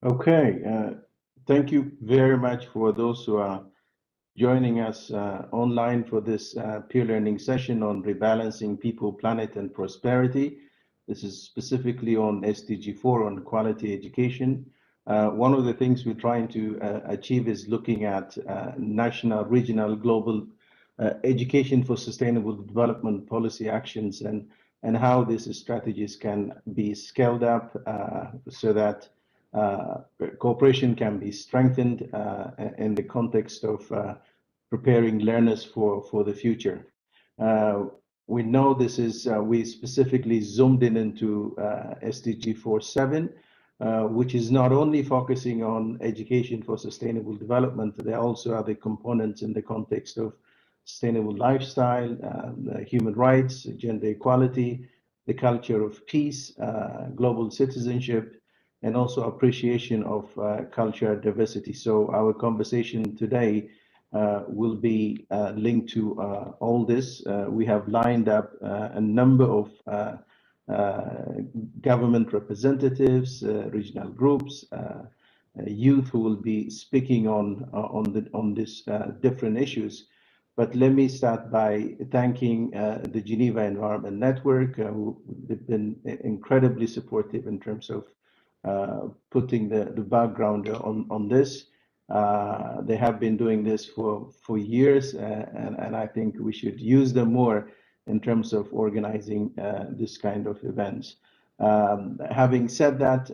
Okay, thank you very much for those who are joining us online for this peer learning session on rebalancing people, planet, and prosperity. This is specifically on SDG 4 on quality education. One of the things we're trying to achieve is looking at national, regional, global education for sustainable development policy actions and how these strategies can be scaled up so that cooperation can be strengthened in the context of preparing learners for the future. We know this is, we specifically zoomed in into SDG 4.7, which is not only focusing on education for sustainable development, there also are the components in the context of sustainable lifestyle, human rights, gender equality, the culture of peace, global citizenship, and also appreciation of cultural diversity. So our conversation today will be linked to all this. We have lined up a number of government representatives, regional groups, youth who will be speaking on these different issues. But let me start by thanking the Geneva Environment Network, who have been incredibly supportive in terms of putting the background on this. They have been doing this for years, and I think we should use them more in terms of organizing this kind of events. Having said that,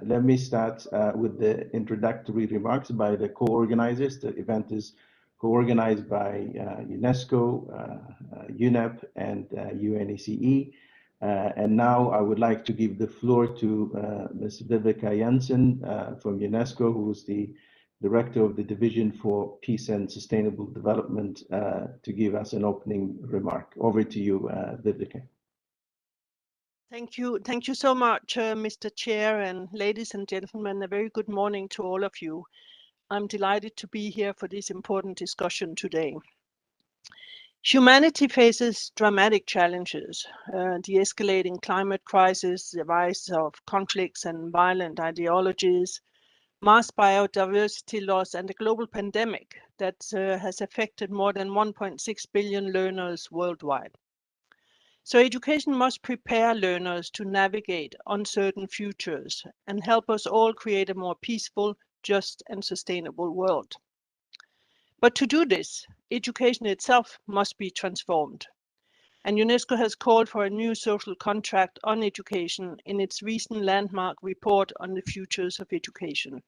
let me start with the introductory remarks by the co-organizers. The event is co-organized by UNESCO, UNEP, and UNECE. And now I would like to give the floor to Ms. Viveka Jansen from UNESCO, who is the Director of the Division for Peace and Sustainable Development, to give us an opening remark. Over to you, Viveka. Thank you. Thank you so much, Mr. Chair, and ladies and gentlemen, a very good morning to all of you. I'm delighted to be here for this important discussion today. Humanity faces dramatic challenges, the escalating climate crisis, the rise of conflicts and violent ideologies, mass biodiversity loss, and a global pandemic that has affected more than 1.6 billion learners worldwide. So education must prepare learners to navigate uncertain futures and help us all create a more peaceful, just, and sustainable world. But to do this, education itself must be transformed. And UNESCO has called for a new social contract on education in its recent landmark report on the futures of education.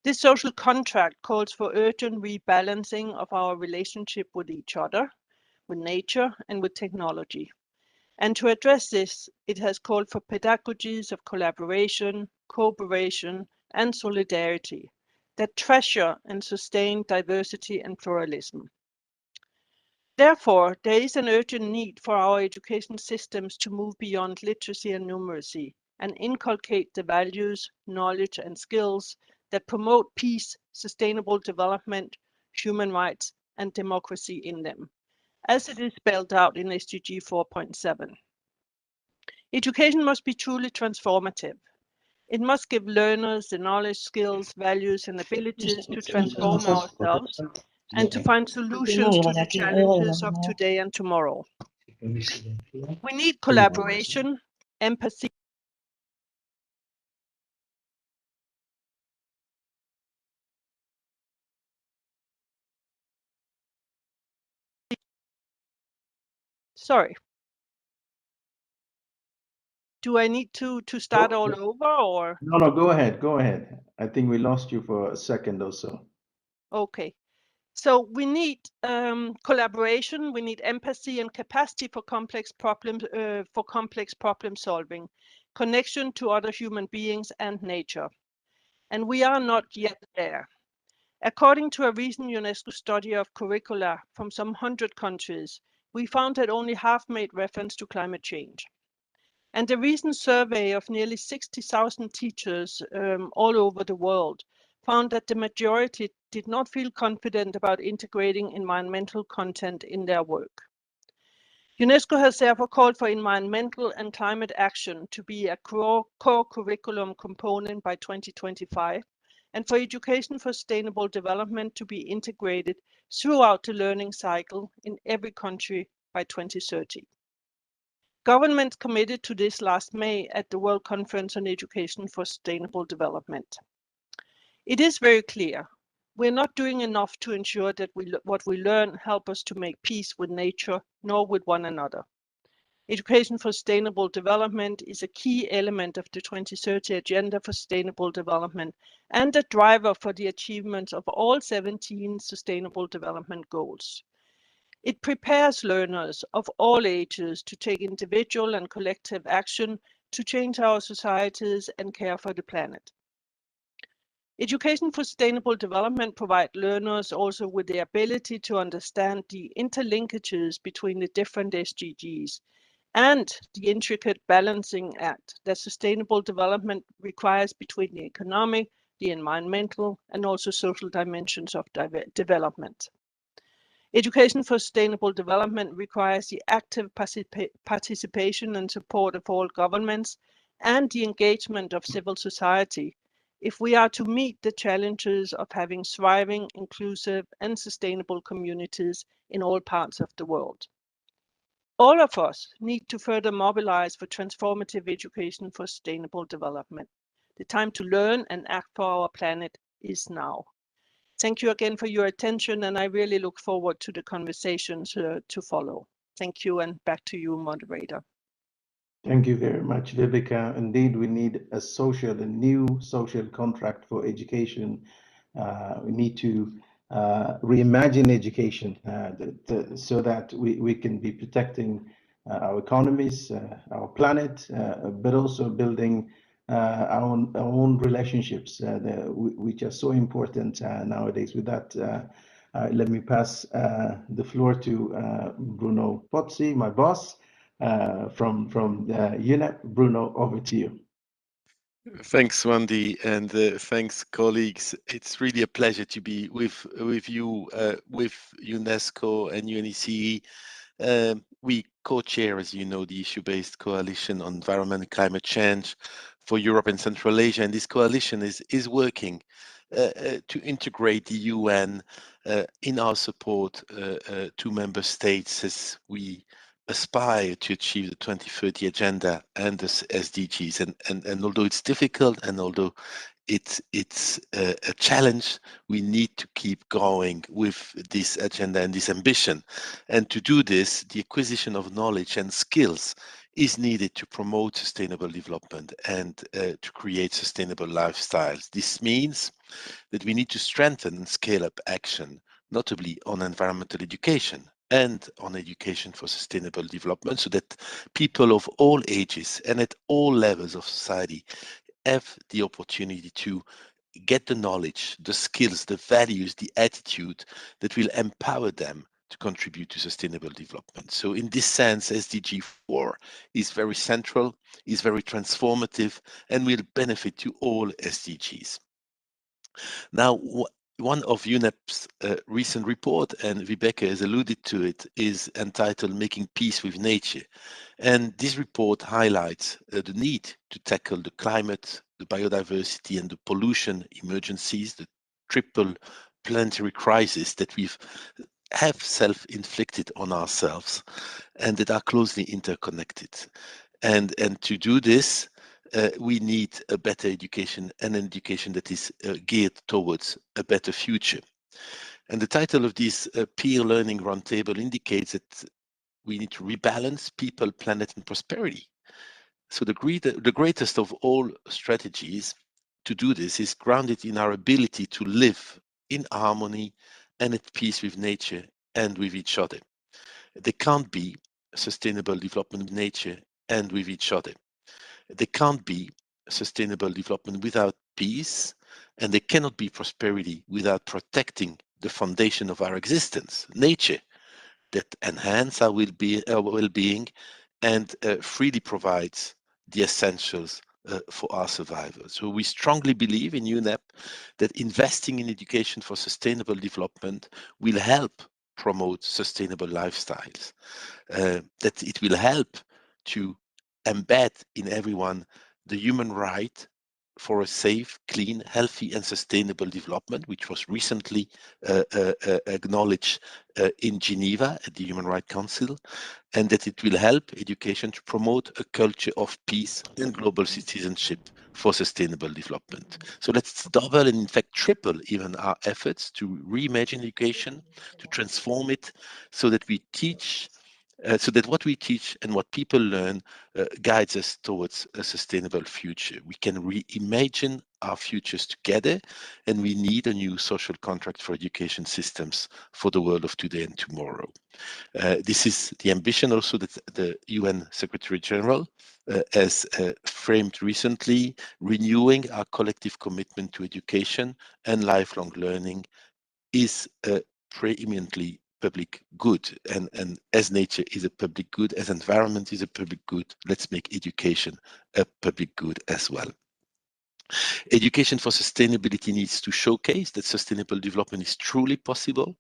This social contract calls for urgent rebalancing of our relationship with each other, with nature, and with technology. And to address this, it has called for pedagogies of collaboration, cooperation, and solidarity that treasure and sustain diversity and pluralism. Therefore, there is an urgent need for our education systems to move beyond literacy and numeracy and inculcate the values, knowledge, and skills that promote peace, sustainable development, human rights, and democracy in them, as it is spelled out in SDG 4.7. Education must be truly transformative. It must give learners the knowledge, skills, values, and abilities to transform ourselves and to find solutions to the challenges of today and tomorrow. We need collaboration, empathy, sorry. Do I need to start all over, or? No, go ahead, go ahead. I think we lost you for a second or so. Okay. So we need collaboration, we need empathy and capacity for complex problem solving, connection to other human beings and nature. And we are not yet there. According to a recent UNESCO study of curricula from some 100 countries, we found that only half made reference to climate change. And the recent survey of nearly 60,000 teachers all over the world found that the majority did not feel confident about integrating environmental content in their work. UNESCO has therefore called for environmental and climate action to be a core curriculum component by 2025, and for education for sustainable development to be integrated throughout the learning cycle in every country by 2030. Governments committed to this last May at the World Conference on Education for Sustainable Development. It is very clear we're not doing enough to ensure that what we learn help us to make peace with nature, nor with one another. Education for Sustainable Development is a key element of the 2030 Agenda for Sustainable Development and a driver for the achievement of all 17 Sustainable Development Goals. It prepares learners of all ages to take individual and collective action to change our societies and care for the planet. Education for Sustainable Development provides learners also with the ability to understand the interlinkages between the different SDGs and the intricate balancing act that sustainable development requires between the economic, the environmental, and also social dimensions of development. Education for Sustainable Development requires the active participation and support of all governments and the engagement of civil society if we are to meet the challenges of having thriving, inclusive, and sustainable communities in all parts of the world. All of us need to further mobilize for transformative education for sustainable development. The time to learn and act for our planet is now. Thank you again for your attention, and I really look forward to the conversations to follow. Thank you, and back to you, moderator. Thank you very much, Viveka. Indeed, we need a new social contract for education. We need to reimagine education so that we can be protecting our economies, our planet, but also building our own relationships, which are so important nowadays. With that, let me pass the floor to Bruno Pozzi, my boss, from UNEP. Bruno, over to you. Thanks, Wendy, and thanks, colleagues. It's really a pleasure to be with you, with UNESCO and UNECE. We co-chair, as you know, the issue-based coalition on environment and climate change for Europe and Central Asia, and this coalition is working to integrate the UN in our support to member states as we aspire to achieve the 2030 agenda and the SDGs. And although it's difficult and although it's a challenge, we need to keep going with this agenda and this ambition. And to do this, the acquisition of knowledge and skills is needed to promote sustainable development and to create sustainable lifestyles. This means that we need to strengthen and scale up action, notably on environmental education and on education for sustainable development, so that people of all ages and at all levels of society have the opportunity to get the knowledge, the skills, the values, the attitude that will empower them to contribute to sustainable development. So in this sense, SDG 4 is very central, is very transformative, and will benefit to all SDGs. Now, one of UNEP's recent report, and Viveka has alluded to it, is entitled Making Peace with Nature. And this report highlights the need to tackle the climate, the biodiversity, and the pollution emergencies, the triple planetary crisis that we have self-inflicted on ourselves and that are closely interconnected. And to do this, we need a better education and an education that is geared towards a better future. And the title of this peer learning roundtable indicates that we need to rebalance people, planet, and prosperity. So the greatest of all strategies to do this is grounded in our ability to live in harmony and at peace with nature and with each other. There can't be sustainable development with nature and with each other. There can't be sustainable development without peace, and there cannot be prosperity without protecting the foundation of our existence, nature, that enhance our well-being and freely provides the essentials for our survival. So we strongly believe in UNEP that investing in education for sustainable development will help promote sustainable lifestyles, that it will help to embed in everyone the human right for a safe, clean, healthy and sustainable development, which was recently acknowledged in Geneva at the Human Rights Council, and that it will help education to promote a culture of peace and global citizenship for sustainable development. So let's double and in fact triple even our efforts to reimagine education, to transform it so that we teach so that what we teach and what people learn guides us towards a sustainable future. We can reimagine our futures together, and we need a new social contract for education systems for the world of today and tomorrow. This is the ambition also that the UN Secretary General has framed recently, renewing our collective commitment to education and lifelong learning is preeminently public good, and as nature is a public good, as environment is a public good, let's make education a public good as well. Education for sustainability needs to showcase that sustainable development is truly possible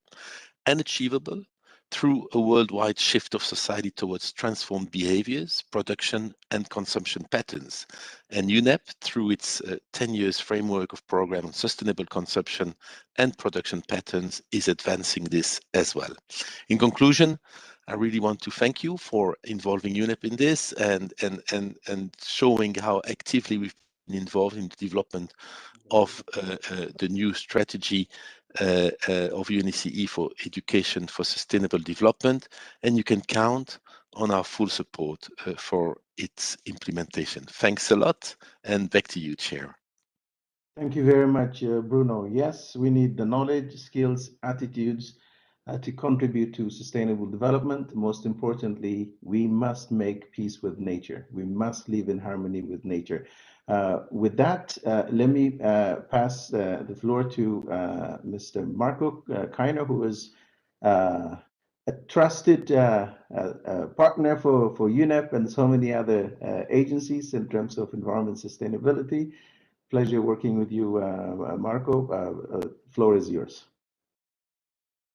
and achievable through a worldwide shift of society towards transformed behaviors, production and consumption patterns. And UNEP, through its 10 years framework of program on sustainable consumption and production patterns, is advancing this as well. In conclusion, I really want to thank you for involving UNEP in this and showing how actively we've been involved in the development of the new strategy of UNECE for education for sustainable development, and you can count on our full support for its implementation. Thanks a lot, and back to you, Chair. Thank you very much, Bruno. Yes, we need the knowledge, skills, attitudes to contribute to sustainable development. Most importantly, we must make peace with nature. We must live in harmony with nature. With that, let me pass the floor to Mr. Marco Keiner, who is a trusted partner for UNEP and so many other agencies in terms of environment sustainability. Pleasure working with you, Marco. Floor is yours.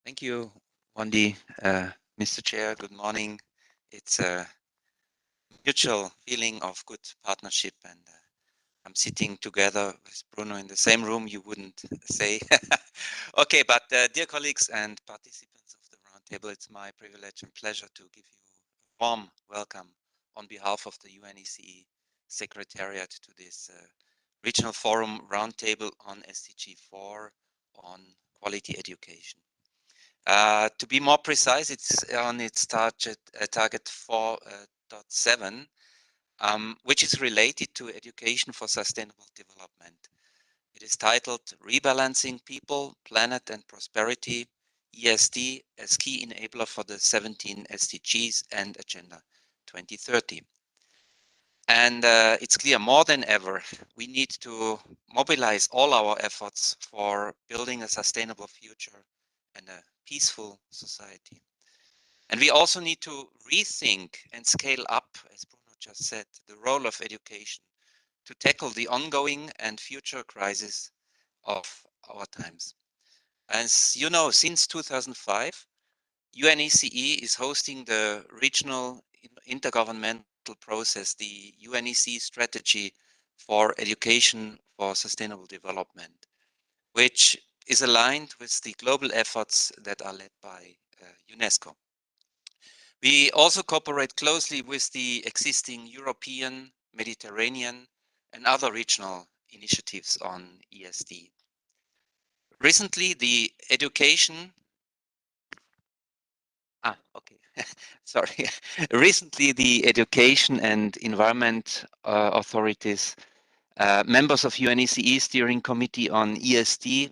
Thank you, Wendy. Mr. Chair, good morning. It's a mutual feeling of good partnership, and I'm sitting together with Bruno in the same room, you wouldn't say. Okay, but dear colleagues and participants of the roundtable, it's my privilege and pleasure to give you a warm welcome on behalf of the UNECE Secretariat to this Regional Forum Roundtable on SDG 4 on quality education. To be more precise, it's on its target 4.7, which is related to education for sustainable development. It is titled Rebalancing People, Planet and Prosperity, ESD as Key Enabler for the 17 SDGs and Agenda 2030. And it's clear more than ever, we need to mobilize all our efforts for building a sustainable future and a peaceful society. And we also need to rethink and scale up, as Bruno just said, the role of education to tackle the ongoing and future crises of our times. As you know, since 2005, UNECE is hosting the regional intergovernmental process, the UNECE strategy for education for sustainable development, which is aligned with the global efforts that are led by UNESCO. We also cooperate closely with the existing European, Mediterranean, and other regional initiatives on ESD. Recently, the education Recently, the Education and Environment authorities, members of UNECE Steering Committee on ESD,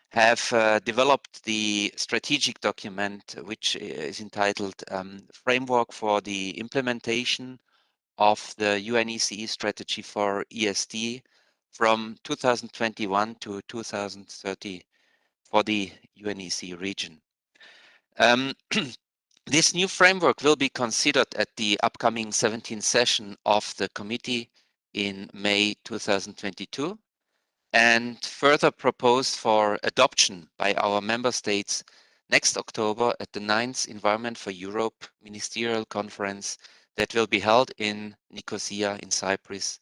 have developed the strategic document, which is entitled Framework for the Implementation of the UNECE Strategy for ESD from 2021 to 2030 for the UNECE region. This new framework will be considered at the upcoming 17th session of the committee in May 2022 and further proposed for adoption by our member states next October at the 9th Environment for Europe Ministerial Conference that will be held in Nicosia in Cyprus,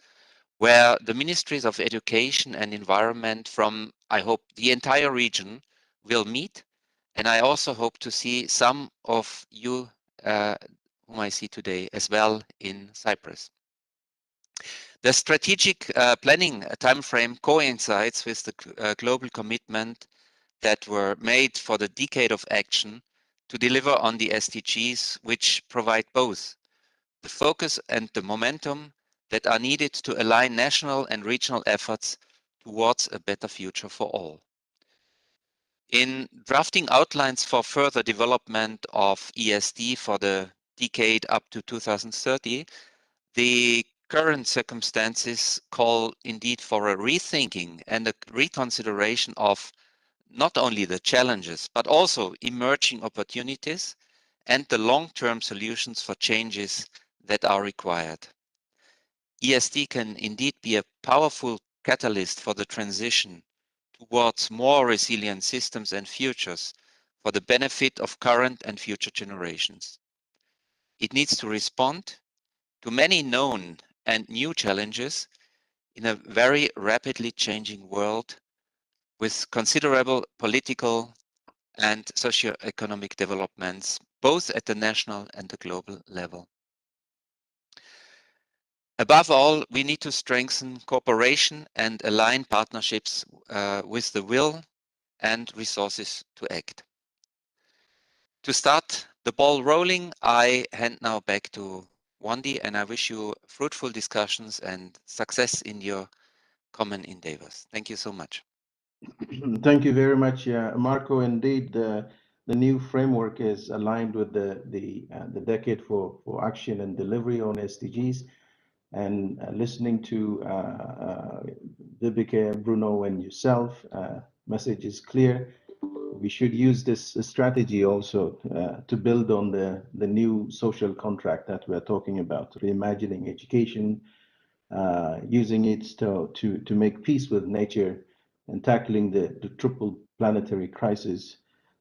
where the ministries of education and environment from, I hope, the entire region will meet. And I also hope to see some of you whom I see today as well in Cyprus. The strategic planning timeframe coincides with the global commitment that were made for the decade of action to deliver on the SDGs, which provide both the focus and the momentum that are needed to align national and regional efforts towards a better future for all. In drafting outlines for further development of ESD for the decade up to 2030, the current circumstances call indeed for a rethinking and a reconsideration of not only the challenges, but also emerging opportunities and the long-term solutions for changes that are required. ESD can indeed be a powerful catalyst for the transition towards more resilient systems and futures for the benefit of current and future generations. It needs to respond to many known and new challenges in a very rapidly changing world with considerable political and socio-economic developments, both at the national and the global level. Above all, we need to strengthen cooperation and align partnerships with the will and resources to act. To start the ball rolling, I hand now back to Wandi, and I wish you fruitful discussions and success in your common endeavors. Thank you so much. Thank you very much, Marco. Indeed, the new framework is aligned with the decade for action and delivery on SDGs. And listening to Vibeke, Bruno, and yourself, message is clear. We should use this strategy also to build on the new social contract that we're talking about, reimagining education, using it to make peace with nature and tackling the triple planetary crisis,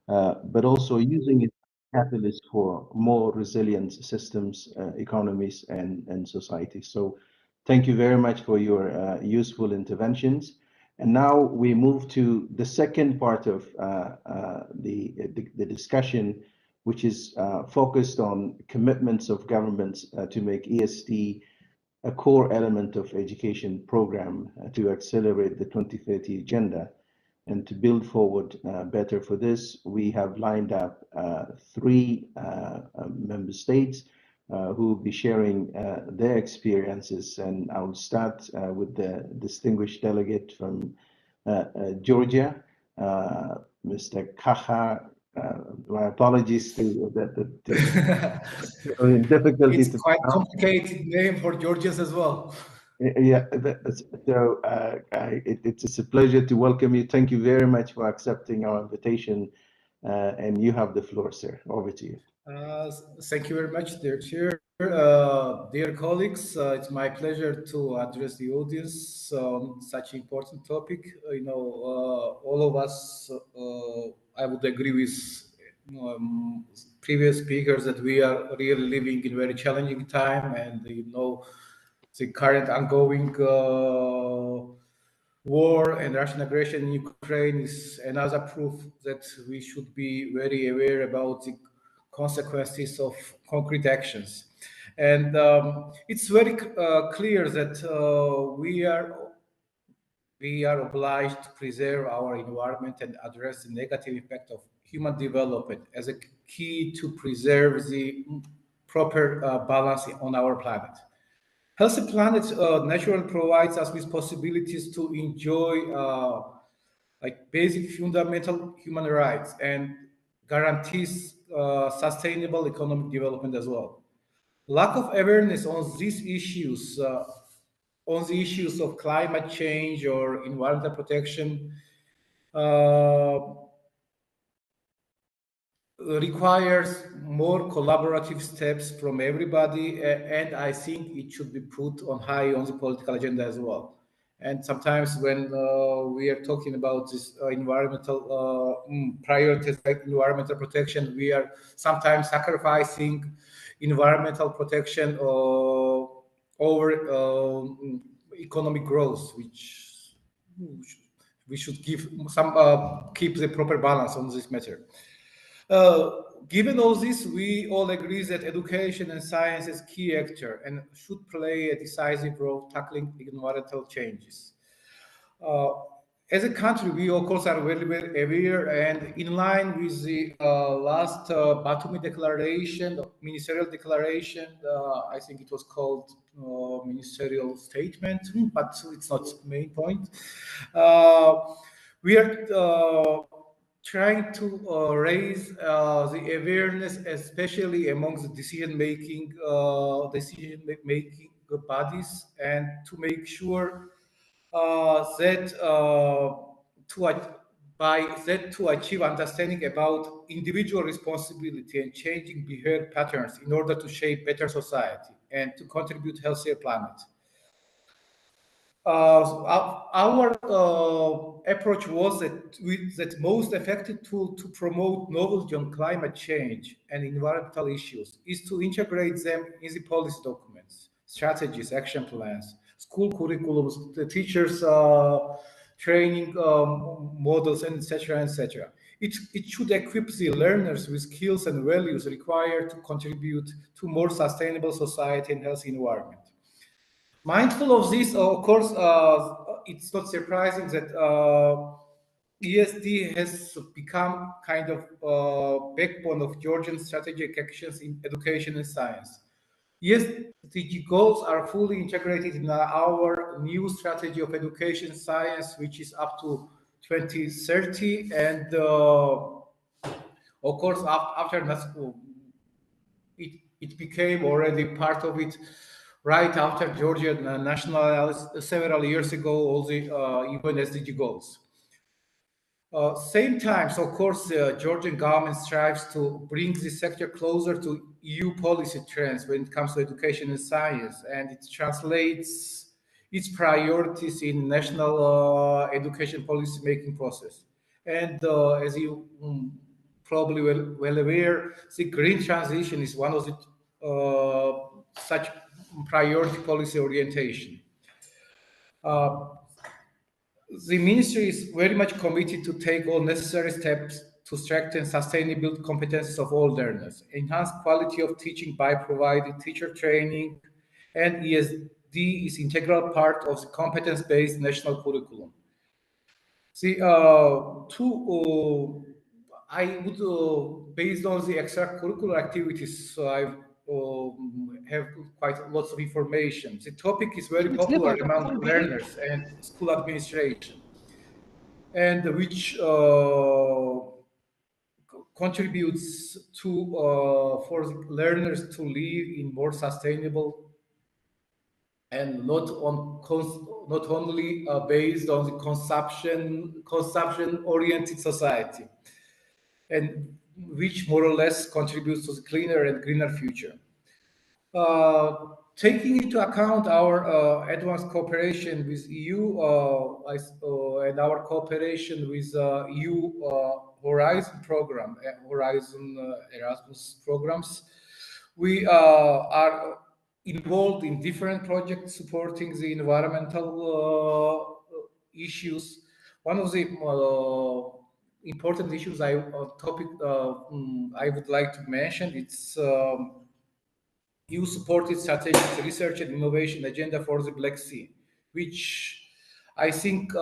but also using it as a catalyst for more resilient systems, economies, and societies. So thank you very much for your useful interventions. And now we move to the second part of the discussion, which is focused on commitments of governments to make ESD a core element of education program to accelerate the 2030 agenda. And to build forward better for this, we have lined up three member states who will be sharing their experiences. And I'll start with the distinguished delegate from Georgia, Mr. Kaha. My apologies to that. Difficulty. It's quite complicated name for Georgians as well. Yeah, so it's a pleasure to welcome you. Thank you very much for accepting our invitation, and you have the floor, sir. Over to you. Thank you very much, dear Chair. Dear colleagues, it's my pleasure to address the audience on such an important topic. All of us, I would agree with previous speakers that we are really living in a very challenging time, and the current ongoing war and Russian aggression in Ukraine is another proof that we should be very aware about the consequences of concrete actions. And it's very clear that we are obliged to preserve our environment and address the negative impact of human development as a key to preserve the proper balance on our planet. Healthy planet naturally provides us with possibilities to enjoy like basic fundamental human rights and guarantees sustainable economic development as well. Lack of awareness on these issues, on the issues of climate change or environmental protection, requires more collaborative steps from everybody, and I think it should be put on high on the political agenda as well. And sometimes when we are talking about this environmental priorities like environmental protection, we are sometimes sacrificing environmental protection over economic growth, which we should give some keep the proper balance on this matter. Given all this, we all agree that education and science is key actor and should play a decisive role tackling environmental changes. As a country, we of course are very, very aware and in line with the last Batumi declaration, ministerial declaration. I think it was called ministerial statement, but it's not the main point. We are trying to raise the awareness, especially among the decision-making bodies, and to make sure that to achieve understanding about individual responsibility and changing behavior patterns in order to shape better society and to contribute healthier planet. Our approach was that most effective tool to promote knowledge on climate change and environmental issues is to integrate them in the policy documents, strategies, action plans, school curriculums, the teachers' training models, and etc., etc. It should equip the learners with skills and values required to contribute to more sustainable society and healthy environment. Mindful of this, of course, it's not surprising that ESD has become kind of backbone of Georgian strategic actions in education and science. ESG goals are fully integrated in our new strategy of education science, which is up to 2030, and of course, after that, it became already part of it. Right after Georgia nationalized several years ago all the UN SDG goals. Same time, so of course, the Georgian government strives to bring this sector closer to EU policy trends when it comes to education and science, and it translates its priorities in national education policy making process. And as you probably well aware, the green transition is one of the such priority policy orientation. The ministry is very much committed to take all necessary steps to strengthen sustainable competences of all learners, enhance quality of teaching by providing teacher training, and ESD is integral part of the competence-based national curriculum. See, I would, based on the extracurricular activities, so I have quite lots of information. The topic is very popular among learners and school administration, and which contributes to for the learners to live in more sustainable and not only based on the consumption oriented society, and which more or less contributes to the cleaner and greener future. Taking into account our advanced cooperation with EU and our cooperation with EU Horizon program, Horizon Erasmus programs, we are involved in different projects supporting the environmental issues. One of the important issues I would like to mention, it's EU supported strategic research and innovation agenda for the Black Sea, which I think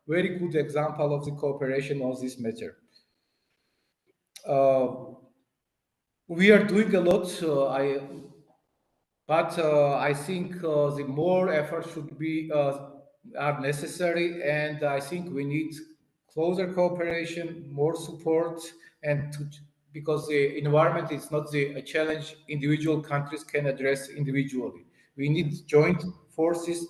very good example of the cooperation on this matter. We are doing a lot, but I think the more effort should be are necessary, and I think we need closer cooperation, more support, and because the environment is not a challenge individual countries can address individually. We need joint forces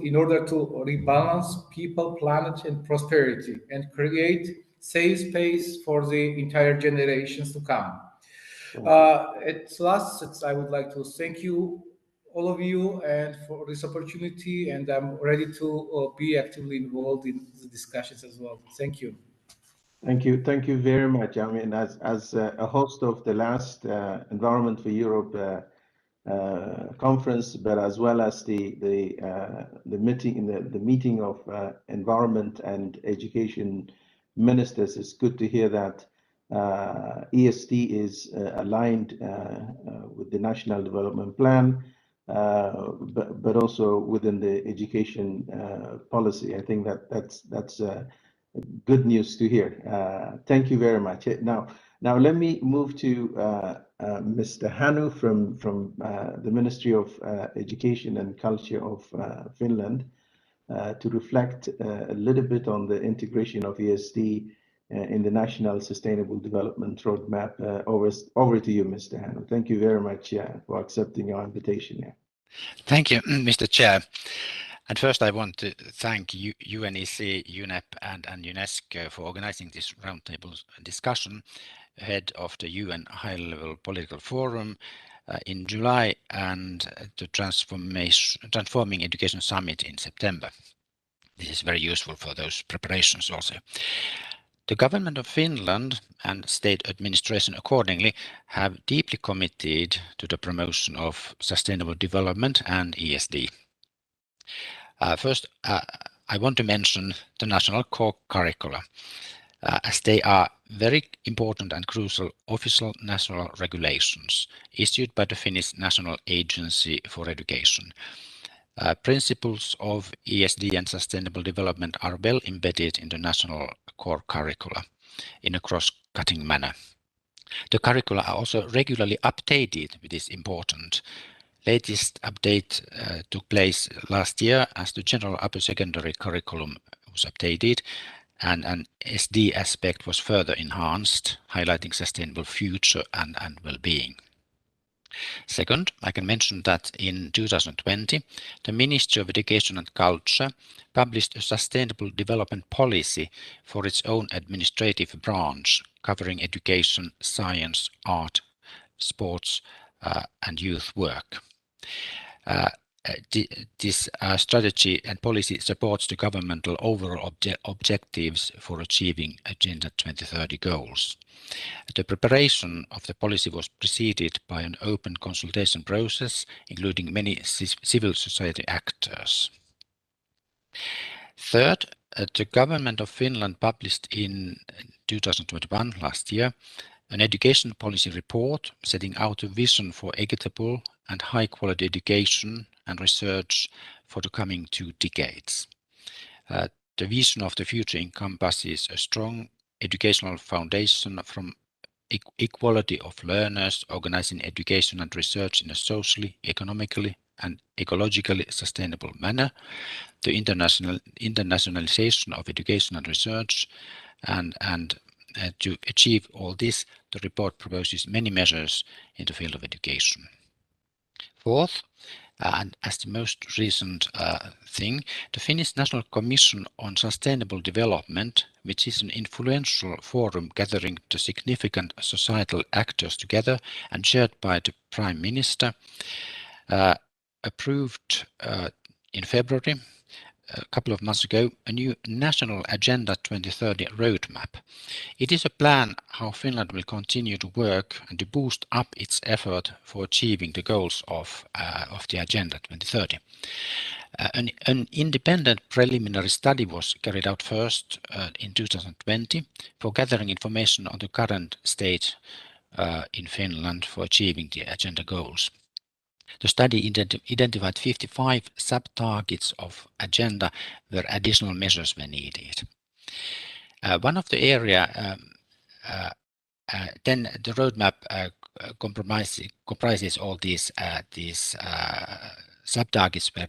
in order to rebalance people, planet, and prosperity, and create safe space for the entire generations to come. At last, I would like to thank you all of you and for this opportunity, and I'm ready to be actively involved in the discussions as well. Thank you. Thank you very much. I mean, as a host of the last Environment for Europe conference, but as well as the meeting of environment and education ministers, it's good to hear that ESD is aligned with the National Development Plan, but also within the education policy. I think that's good news to hear. Thank you very much. Now let me move to Mr. Hanu from the Ministry of Education and Culture of Finland to reflect a little bit on the integration of ESD in the National Sustainable Development Roadmap. Over to you, Mr. Hanu. Thank you very much for accepting our invitation. Thank you, Mr. Chair. And first, I want to thank UNEC, UNEP, and UNESCO for organizing this roundtable discussion ahead of the UN High-Level Political Forum in July and the Transforming Education Summit in September. This is very useful for those preparations also. The government of Finland and state administration accordingly have deeply committed to the promotion of sustainable development and ESD. First, I want to mention the national core curricula, as they are very important and crucial official national regulations issued by the Finnish National Agency for Education. Principles of ESD and sustainable development are well embedded in the national core curricula in a cross-cutting manner. The curricula are also regularly updated, which is important. Latest update took place last year as the general upper secondary curriculum was updated and an SD aspect was further enhanced, highlighting sustainable future and well-being. Second, I can mention that in 2020, the Ministry of Education and Culture published a sustainable development policy for its own administrative branch, covering education, science, art, sports, and youth work. This strategy and policy supports the governmental overall objectives for achieving Agenda 2030 goals. The preparation of the policy was preceded by an open consultation process, including many civil society actors. Third, the government of Finland published in 2021, last year, an education policy report setting out a vision for equitable and high-quality education and research for the coming 2 decades. The vision of the future encompasses a strong educational foundation from equality of learners, organizing education and research in a socially, economically, and ecologically sustainable manner, the internationalization of education and research, and to achieve all this, the report proposes many measures in the field of education. Fourth, and as the most recent thing, the Finnish National Commission on Sustainable Development, which is an influential forum gathering the significant societal actors together and chaired by the Prime Minister, approved in February, a couple of months ago, a new National Agenda 2030 roadmap. It is a plan how Finland will continue to work and to boost up its effort for achieving the goals of the Agenda 2030. An independent preliminary study was carried out first in 2020 for gathering information on the current state in Finland for achieving the agenda goals. The study identified 55 sub-targets of agenda where additional measures were needed. One of the area, then the roadmap comprises all these sub-targets where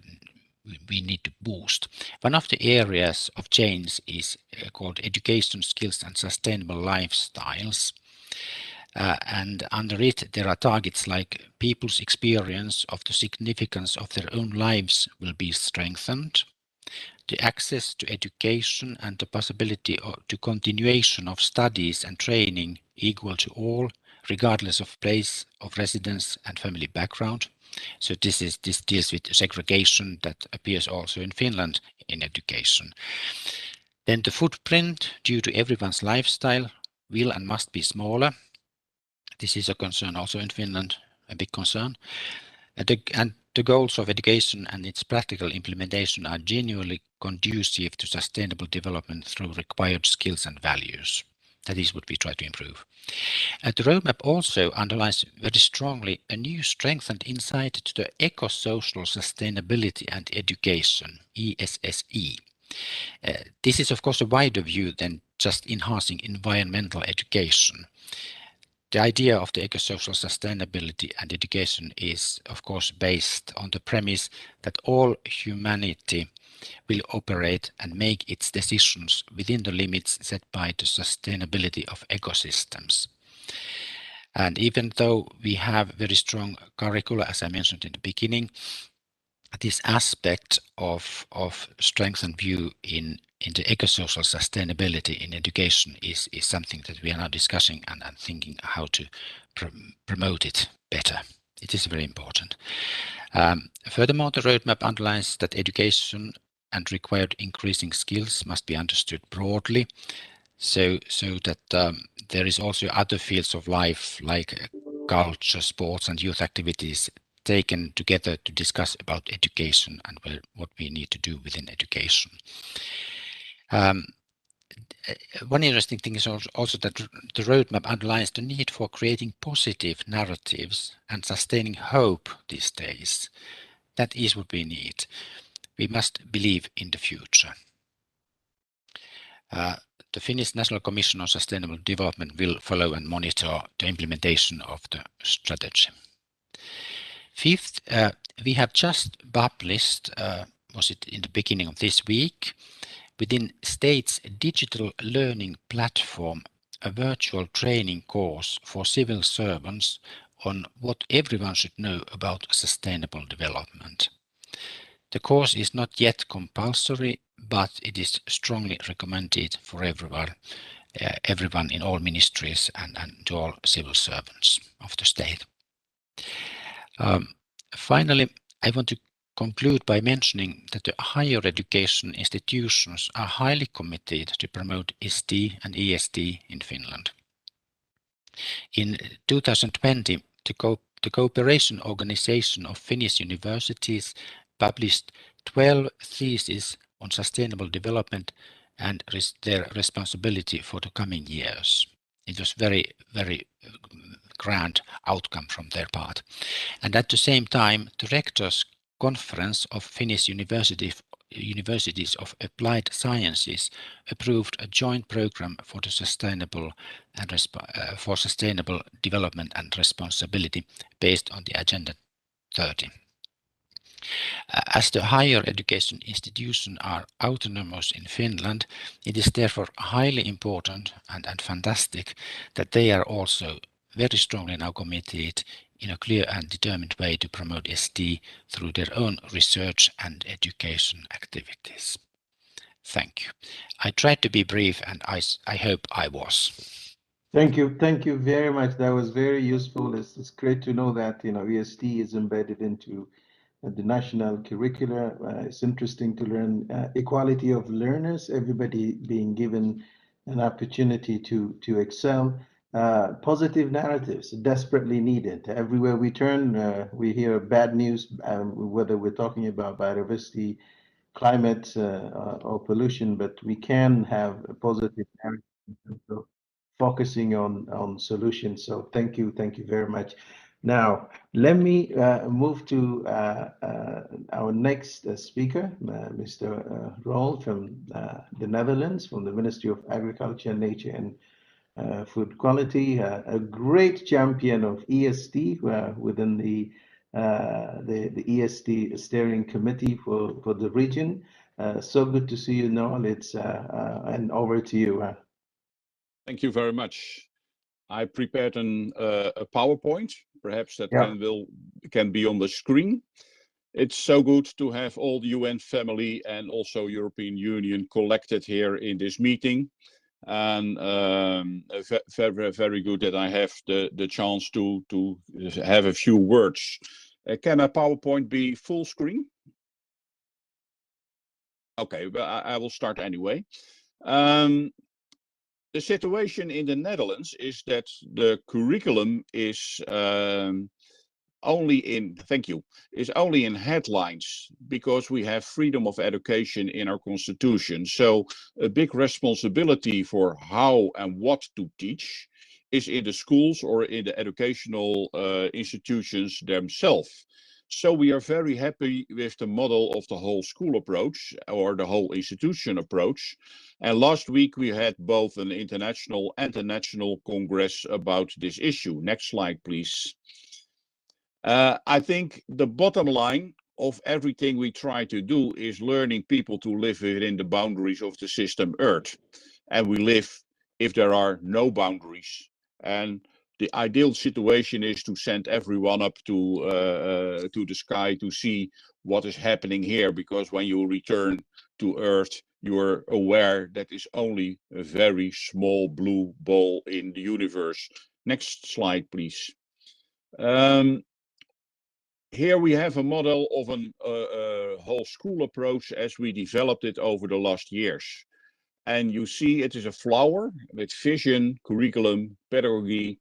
we need to boost. One of the areas of change is called education, skills and sustainable lifestyles. And under it, there are targets like people's experience of the significance of their own lives will be strengthened, the access to education and the possibility to continuation of studies and training equal to all, regardless of place of residence and family background, So this deals with segregation that appears also in Finland in education. Then the footprint due to everyone's lifestyle will and must be smaller. This is a concern also in Finland, a big concern. And the goals of education and its practical implementation are genuinely conducive to sustainable development through required skills and values. That is what we try to improve. And the roadmap also underlines very strongly a new strengthened insight to the eco-social sustainability and education, ESSE. This is of course a wider view than just enhancing environmental education. The idea of the eco-social sustainability and education is of course based on the premise that all humanity will operate and make its decisions within the limits set by the sustainability of ecosystems. And even though we have very strong curricula, as I mentioned in the beginning, this aspect of strengthened view in the eco-social sustainability in education is something that we are now discussing and thinking how to promote it better. It is very important. Furthermore, the roadmap underlines that education and required increasing skills must be understood broadly, so that there is also other fields of life like culture, sports and youth activities taken together to discuss about education and what we need to do within education. One interesting thing is also that the roadmap underlines the need for creating positive narratives and sustaining hope these days. That is what we need. We must believe in the future. The Finnish National Commission on Sustainable Development will follow and monitor the implementation of the strategy. Fifth, we have just published, was it in the beginning of this week, within State's digital learning platform, a virtual training course for civil servants on what everyone should know about sustainable development. The course is not yet compulsory, but it is strongly recommended for everyone in all ministries and to all civil servants of the state. Finally, I want to conclude by mentioning that the higher education institutions are highly committed to promote SD and ESD in Finland. In 2020, the Cooperation Organization of Finnish Universities published 12 theses on sustainable development and their responsibility for the coming years. It was very, very grand outcome from their part. And at the same time, the Rectors' Conference of Finnish Universities of Applied Sciences approved a joint program for the sustainable development and responsibility based on the Agenda 30. As the higher education institutions are autonomous in Finland, it is therefore highly important and fantastic that they are also very strongly now committed in a clear and determined way to promote SD through their own research and education activities. Thank you. I tried to be brief and I hope I was. Thank you very much. That was very useful. It's great to know that ESD is embedded into the national curricula. It's interesting to learn equality of learners, everybody being given an opportunity to excel. Positive narratives desperately needed. Everywhere we turn, we hear bad news, whether we're talking about biodiversity, climate, or pollution, but we can have a positive narrative in terms of focusing on solutions. So thank you very much. Now, let me move to our next speaker, Mr. Rol from the Netherlands, from the Ministry of Agriculture, Nature and Food Quality, a great champion of ESD within the ESD steering committee for the region. So good to see you, Noel. And over to you. Thank you very much. I prepared a PowerPoint, perhaps that can be on the screen. It's so good to have all the UN family and also European Union collected here in this meeting. And very, very good that I have the chance to have a few words Can my PowerPoint be full screen? Okay, but I will start anyway. The situation in the Netherlands is that the curriculum is only in headlines, because we have freedom of education in our constitution. So a big responsibility for how and what to teach is in the schools or in the educational institutions themselves. So we are very happy with the model of the whole school approach or the whole institution approach. And last week we had both an international and a national congress about this issue. Next slide, please. I think the bottom line of everything we try to do is learning people to live within the boundaries of the system Earth. And we live if there are no boundaries. And the ideal situation is to send everyone up to the sky to see what is happening here, because when you return to Earth, you're aware that is only a very small blue ball in the universe. Next slide, please. Here we have a model of a whole school approach as we developed it over the last years. And you see it is a flower with vision, curriculum, pedagogy,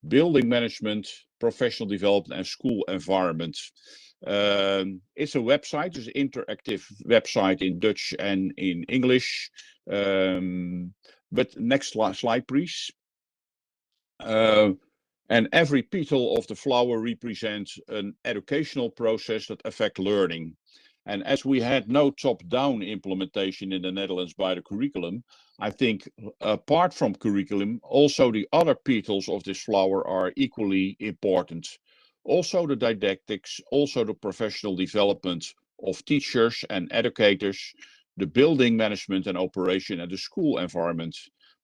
building management, professional development, and school environment. It's a website, it's an interactive website in Dutch and in English. But next slide, please. And every petal of the flower represents an educational process that affects learning. And as we had no top-down implementation in the Netherlands by the curriculum, I think apart from curriculum, also the other petals of this flower are equally important. Also the didactics, also the professional development of teachers and educators, the building management and operation, and the school environment.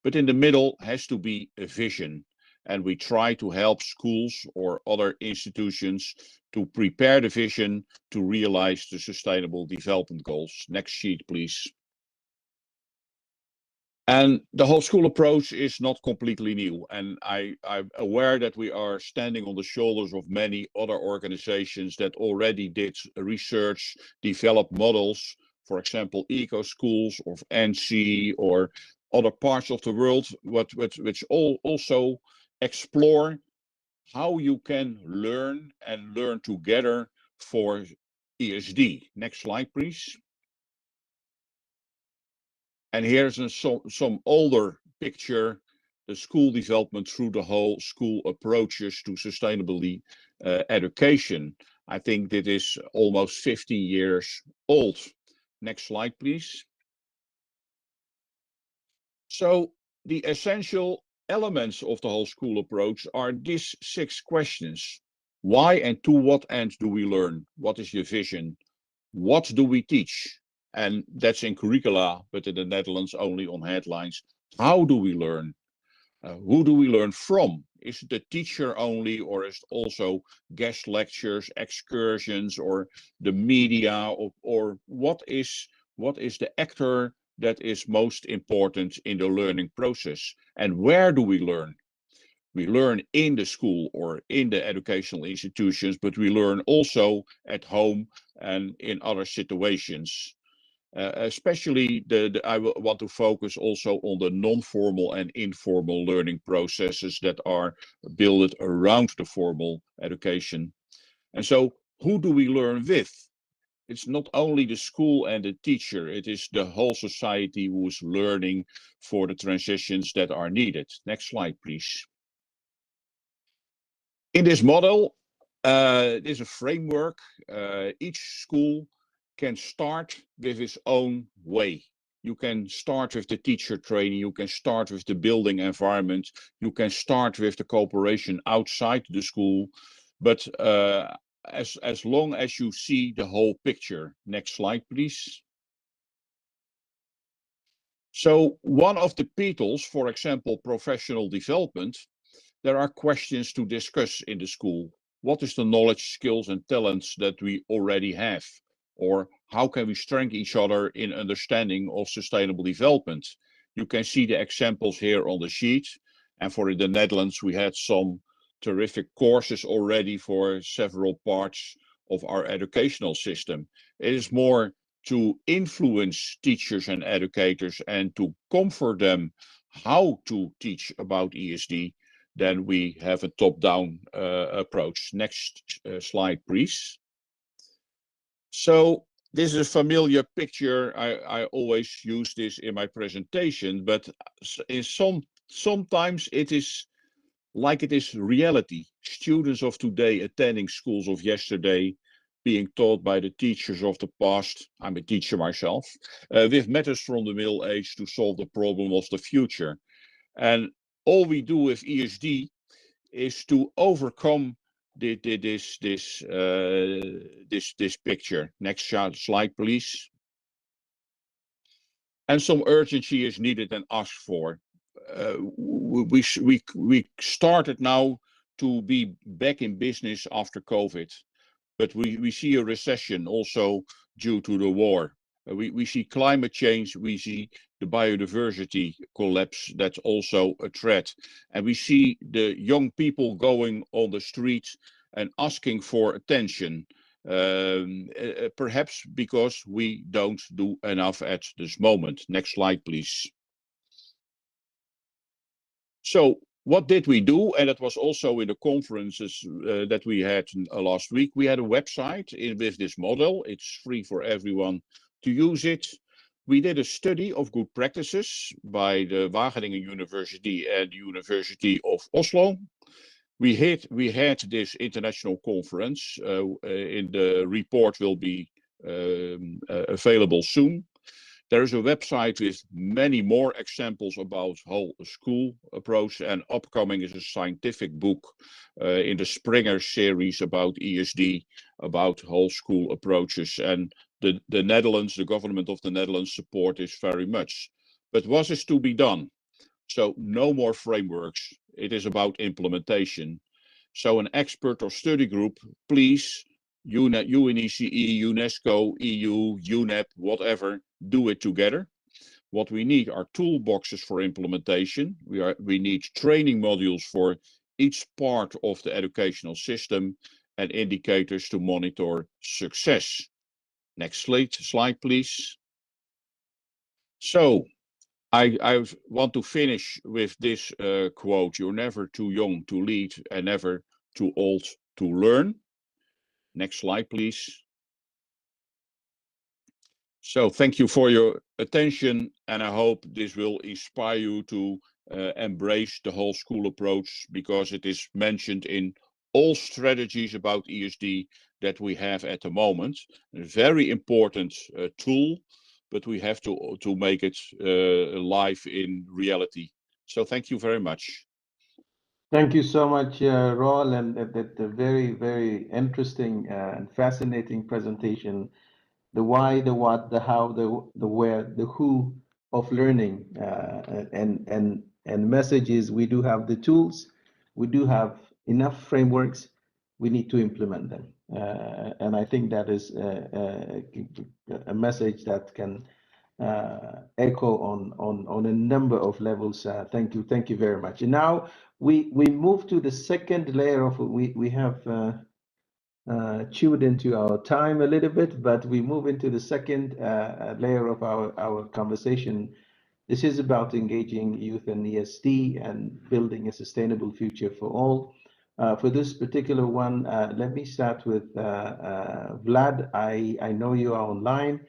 But in the middle has to be a vision. And we try to help schools or other institutions to prepare the vision to realize the sustainable development goals. Next sheet, please. And the whole school approach is not completely new. And I'm aware that we are standing on the shoulders of many other organizations that already did research, developed models, for example, eco schools or NC or other parts of the world, which all also explore how you can learn and learn together for ESD. Next slide, please. And here's some older picture, the school development through the whole school approaches to sustainability education. I think that is almost 50 years old. Next slide, please. So the essential elements of the whole school approach are these 6 questions. Why and to what end do we learn? What is your vision? What do we teach? And that's in curricula, but in the Netherlands only on headlines. How do we learn? Who do we learn from? Is it the teacher only, or is it also guest lectures, excursions, or the media, or what is the actor that is most important in the learning process? And where do we learn? We learn in the school or in the educational institutions, but we learn also at home and in other situations. Especially I want to focus also on the non-formal and informal learning processes that are built around the formal education. And so who do we learn with? It's not only the school and the teacher, it is the whole society who is learning for the transitions that are needed. Next slide, please. In this model, there's a framework. Each school can start with its own way. You can start with the teacher training, you can start with the building environment, you can start with the cooperation outside the school, but as long as you see the whole picture. Next slide, please. So one of the petals, for example, professional development, there are questions to discuss in the school. What is the knowledge, skills, and talents that we already have? Or how can we strengthen each other in understanding of sustainable development? You can see the examples here on the sheet. And for the Netherlands, we had some terrific courses already for several parts of our educational system. It is more to influence teachers and educators and to comfort them how to teach about ESD, then we have a top-down approach. Next slide, please. So this is a familiar picture. I always use this in my presentation, but sometimes it is like it is reality. Students of today attending schools of yesterday, being taught by the teachers of the past. I'm a teacher myself, with methods from the Middle Age to solve the problem of the future. And all we do with ESD is to overcome this picture. Next slide, please. And some urgency is needed and asked for. We started now to be back in business after COVID, but we see a recession also due to the war. We see climate change, we see the biodiversity collapse, that's also a threat. And we see the young people going on the streets and asking for attention, perhaps because we don't do enough at this moment. Next slide, please. So what did we do? And it was also in the conferences that we had last week. We had a website with this model. It's free for everyone to use it. We did a study of good practices by the Wageningen University and University of Oslo. We had this international conference. In the report will be available soon. There is a website with many more examples about whole school approach, and upcoming is a scientific book in the Springer series about ESD, about whole school approaches. And the Netherlands, the government of the Netherlands support this very much. But what is to be done? So no more frameworks. It is about implementation. So an expert or study group, please, UNECE, UNESCO, EU, UNEP, whatever, do it together. What we need are toolboxes for implementation. We need training modules for each part of the educational system and indicators to monitor success. Next slide, please. So I want to finish with this quote: "You're never too young to lead and never too old to learn." Next slide, please. So thank you for your attention, and I hope this will inspire you to embrace the whole school approach, because it is mentioned in all strategies about ESD that we have at the moment. A very important tool, but we have to make it live in reality. So thank you very much. Thank you so much, Roel, and that very, very interesting and fascinating presentation. The why, the what, the how, the where, the who of learning, and message is we do have the tools, we do have enough frameworks, we need to implement them, and I think that is a message that can echo on a number of levels. Thank you very much. And now we move to the second layer of we have chewed into our time a little bit, but we move into the second layer of our conversation. This is about engaging youth and ESD and building a sustainable future for all. For this particular one, let me start with Vlad. I know you are online.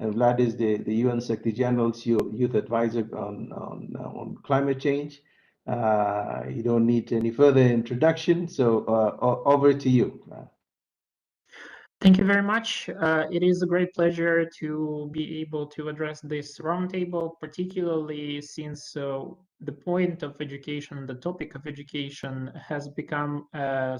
Vlad is the UN Secretary General's youth advisor on climate change. You don't need any further introduction, so over to you. Thank you very much. It is a great pleasure to be able to address this roundtable, particularly since the point of education, the topic of education has become an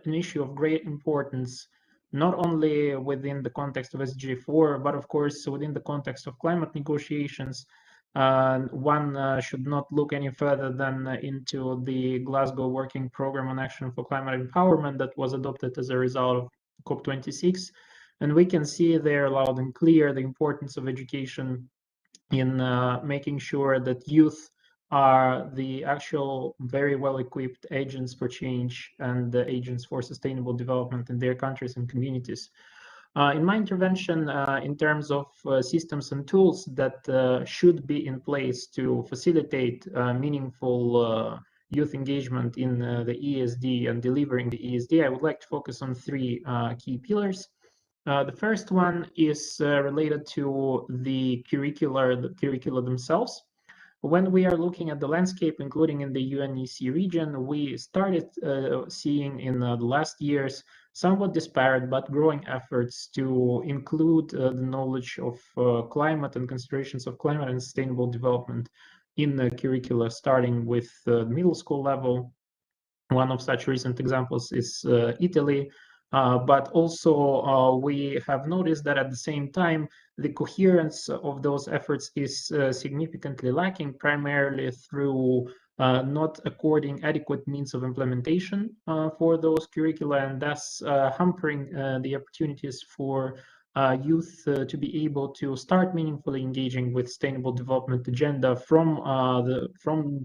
issue of great importance, not only within the context of SDG 4, but of course within the context of climate negotiations. One should not look any further than into the Glasgow Working Programme on Action for Climate Empowerment that was adopted as a result of COP26, and we can see there loud and clear the importance of education in making sure that youth are the actual very well-equipped agents for change and the agents for sustainable development in their countries and communities. In my intervention, in terms of systems and tools that should be in place to facilitate meaningful youth engagement in the ESD and delivering the ESD, I would like to focus on three key pillars. The first one is related to the curricula themselves. When we are looking at the landscape, including in the UNEC region, we started seeing in the last years somewhat disparate but growing efforts to include the knowledge of climate and considerations of climate and sustainable development in the curricula, starting with the middle school level. One of such recent examples is Italy, but also we have noticed that at the same time, the coherence of those efforts is significantly lacking, primarily through not according adequate means of implementation for those curricula, and thus hampering the opportunities for youth to be able to start meaningfully engaging with sustainable development agenda from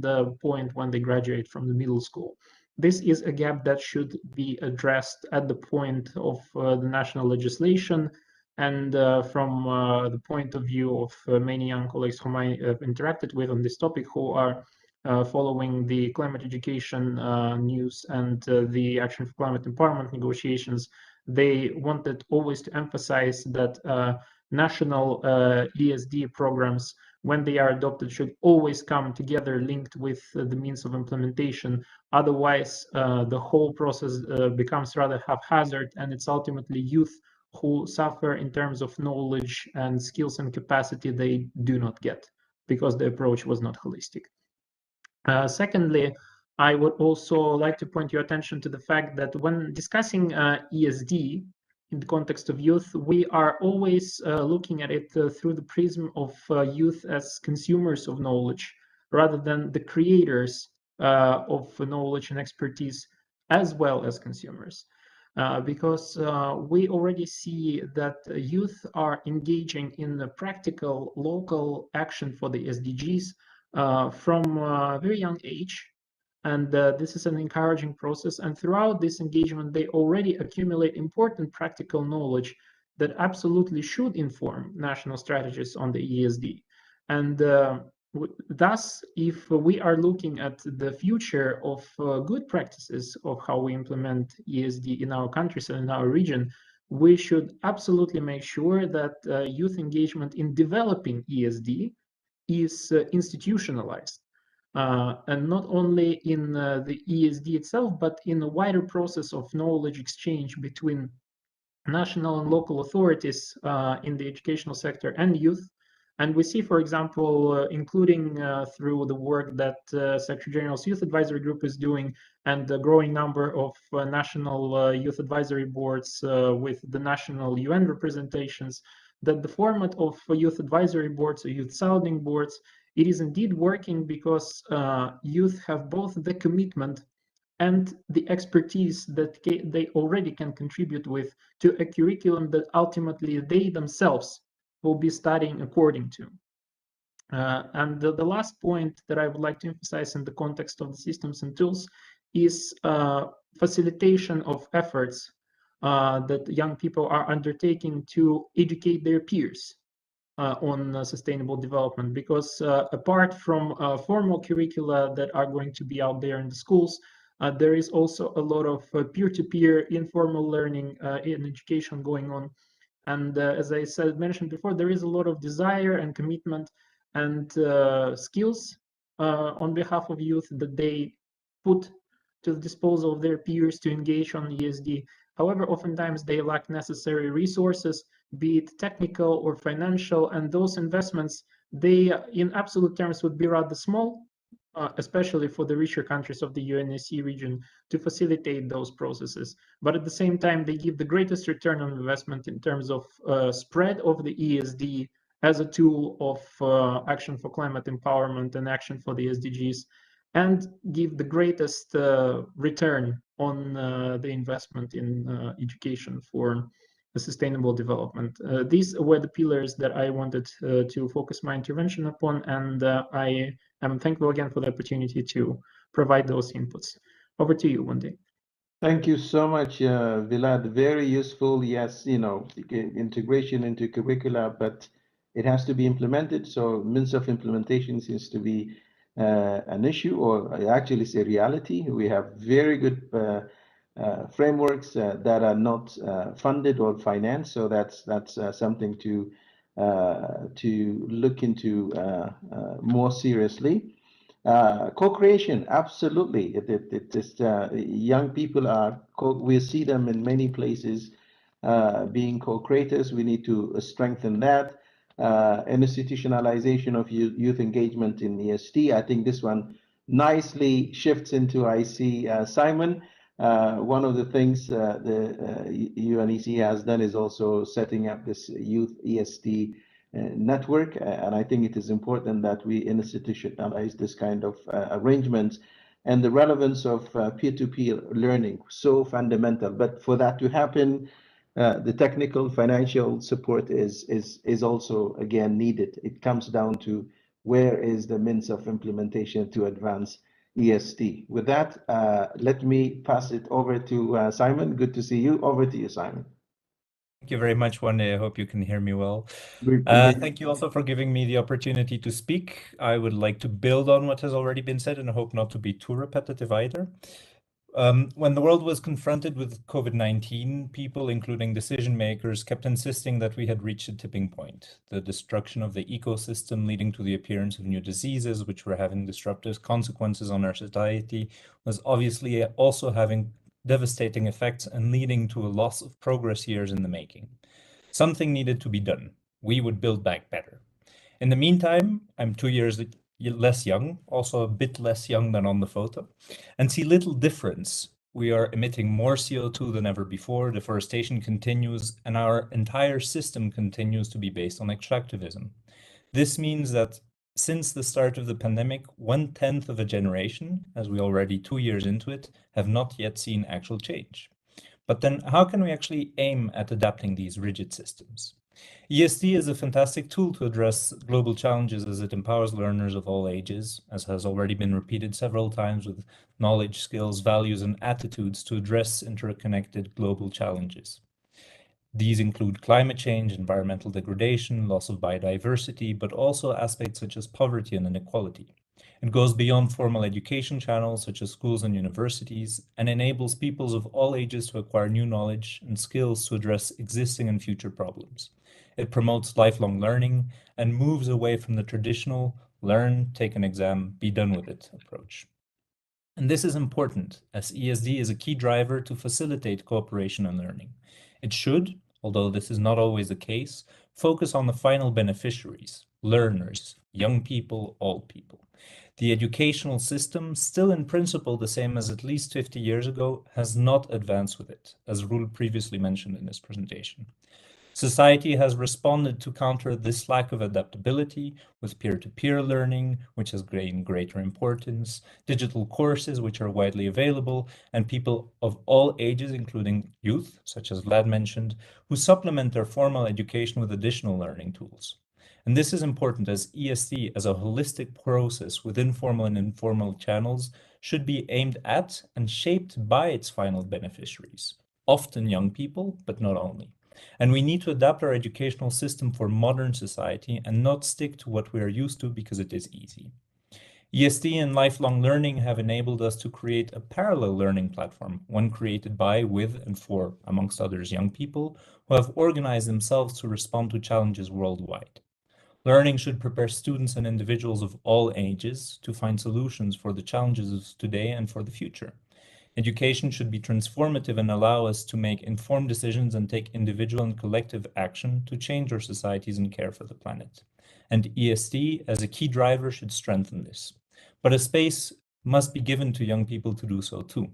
the point when they graduate from the middle school. This is a gap that should be addressed at the point of the national legislation, and from the point of view of many young colleagues whom I have interacted with on this topic, who are following the climate education news and the Action for Climate Empowerment negotiations, they wanted always to emphasize that national ESD programs, when they are adopted, should always come together linked with the means of implementation. Otherwise, the whole process becomes rather haphazard, and it's ultimately youth who suffer in terms of knowledge and skills and capacity they do not get because the approach was not holistic. Secondly, I would also like to point your attention to the fact that when discussing ESD in the context of youth, we are always looking at it through the prism of youth as consumers of knowledge, rather than the creators of knowledge and expertise, as well as consumers. Because we already see that youth are engaging in the practical local action for the SDGs from a very young age. And this is an encouraging process. And throughout this engagement, they already accumulate important practical knowledge that absolutely should inform national strategies on the ESD. And thus, if we are looking at the future of good practices of how we implement ESD in our countries and in our region, we should absolutely make sure that youth engagement in developing ESD is institutionalized. And not only in the ESD itself, but in a wider process of knowledge exchange between national and local authorities in the educational sector and youth. And we see, for example, including through the work that Secretary General's Youth Advisory Group is doing, and the growing number of national youth advisory boards with the national UN representations, that the format of youth advisory boards or youth sounding boards, it is indeed working because youth have both the commitment and the expertise that they already can contribute with to a curriculum that ultimately they themselves will be studying according to. And the last point that I would like to emphasize in the context of the systems and tools is facilitation of efforts that young people are undertaking to educate their peers on sustainable development, because apart from formal curricula that are going to be out there in the schools, there is also a lot of peer-to-peer informal learning in education going on. And as I mentioned before, there is a lot of desire and commitment and skills on behalf of youth that they put to the disposal of their peers to engage on ESD. However, oftentimes they lack necessary resources, be it technical or financial, and those investments, they in absolute terms would be rather small, especially for the richer countries of the UNEC region, to facilitate those processes. But at the same time, they give the greatest return on investment in terms of spread of the ESD as a tool of action for climate empowerment and action for the SDGs, and give the greatest return on the investment in education for sustainable development. These were the pillars that I wanted to focus my intervention upon, and I am thankful again for the opportunity to provide those inputs. Over to you, Wendy. Thank you so much, Vlad. Very useful. Yes, integration into curricula, but it has to be implemented. So means of implementation seems to be an issue, or actually it's a reality. We have very good frameworks that are not funded or financed. So that's something to look into more seriously. Co-creation, absolutely. It is young people are we see them in many places being co-creators. We need to strengthen that. Institutionalization of youth engagement in ESD. I think this one nicely shifts into, I see, Simon. One of the things the UNEC has done is also setting up this youth ESD network, and I think it is important that we institutionalize this kind of arrangements, and the relevance of peer-to-peer learning, so fundamental. But for that to happen, the technical financial support is also again needed. It comes down to where is the means of implementation to advance ESD. With that, let me pass it over to Simon. Good to see you. Over to you, Simon. Thank you very much, Wendy. I hope you can hear me well. Thank you also for giving me the opportunity to speak. I would like to build on what has already been said and I hope not to be too repetitive either. When the world was confronted with COVID-19, people, including decision makers, kept insisting that we had reached a tipping point. The destruction of the ecosystem leading to the appearance of new diseases, which were having disruptive consequences on our society, was obviously also having devastating effects and leading to a loss of progress years in the making. Something needed to be done. We would build back better. In the meantime, I'm 2 years less young, also a bit less young than on the photo, and see little difference. We are emitting more CO2 than ever before, deforestation continues, and our entire system continues to be based on extractivism. This means that since the start of the pandemic, 1/10 of a generation, as we already 2 years into it, have not yet seen actual change. But then how can we actually aim at adapting these rigid systems? ESD is a fantastic tool to address global challenges as it empowers learners of all ages, as has already been repeated several times, with knowledge, skills, values, and attitudes to address interconnected global challenges. These include climate change, environmental degradation, loss of biodiversity, but also aspects such as poverty and inequality. It goes beyond formal education channels such as schools and universities and enables peoples of all ages to acquire new knowledge and skills to address existing and future problems. It promotes lifelong learning and moves away from the traditional learn, take an exam, be done with it approach. And this is important as ESD is a key driver to facilitate cooperation and learning. It should, although this is not always the case, focus on the final beneficiaries, learners, young people, all people. The educational system, still in principle the same as at least 50 years ago, has not advanced with it, as Rul previously mentioned in this presentation. Society has responded to counter this lack of adaptability with peer-to-peer learning, which has gained greater importance, digital courses which are widely available, and people of all ages, including youth, such as Vlad mentioned, who supplement their formal education with additional learning tools. And this is important as ESD, as a holistic process within formal and informal channels, should be aimed at and shaped by its final beneficiaries, often young people, but not only. And we need to adapt our educational system for modern society and not stick to what we are used to because it is easy. ESD and lifelong learning have enabled us to create a parallel learning platform, one created by, with, and for, amongst others, young people who have organized themselves to respond to challenges worldwide. Learning should prepare students and individuals of all ages to find solutions for the challenges of today and for the future. Education should be transformative and allow us to make informed decisions and take individual and collective action to change our societies and care for the planet. And ESD, as a key driver, should strengthen this. But a space must be given to young people to do so too.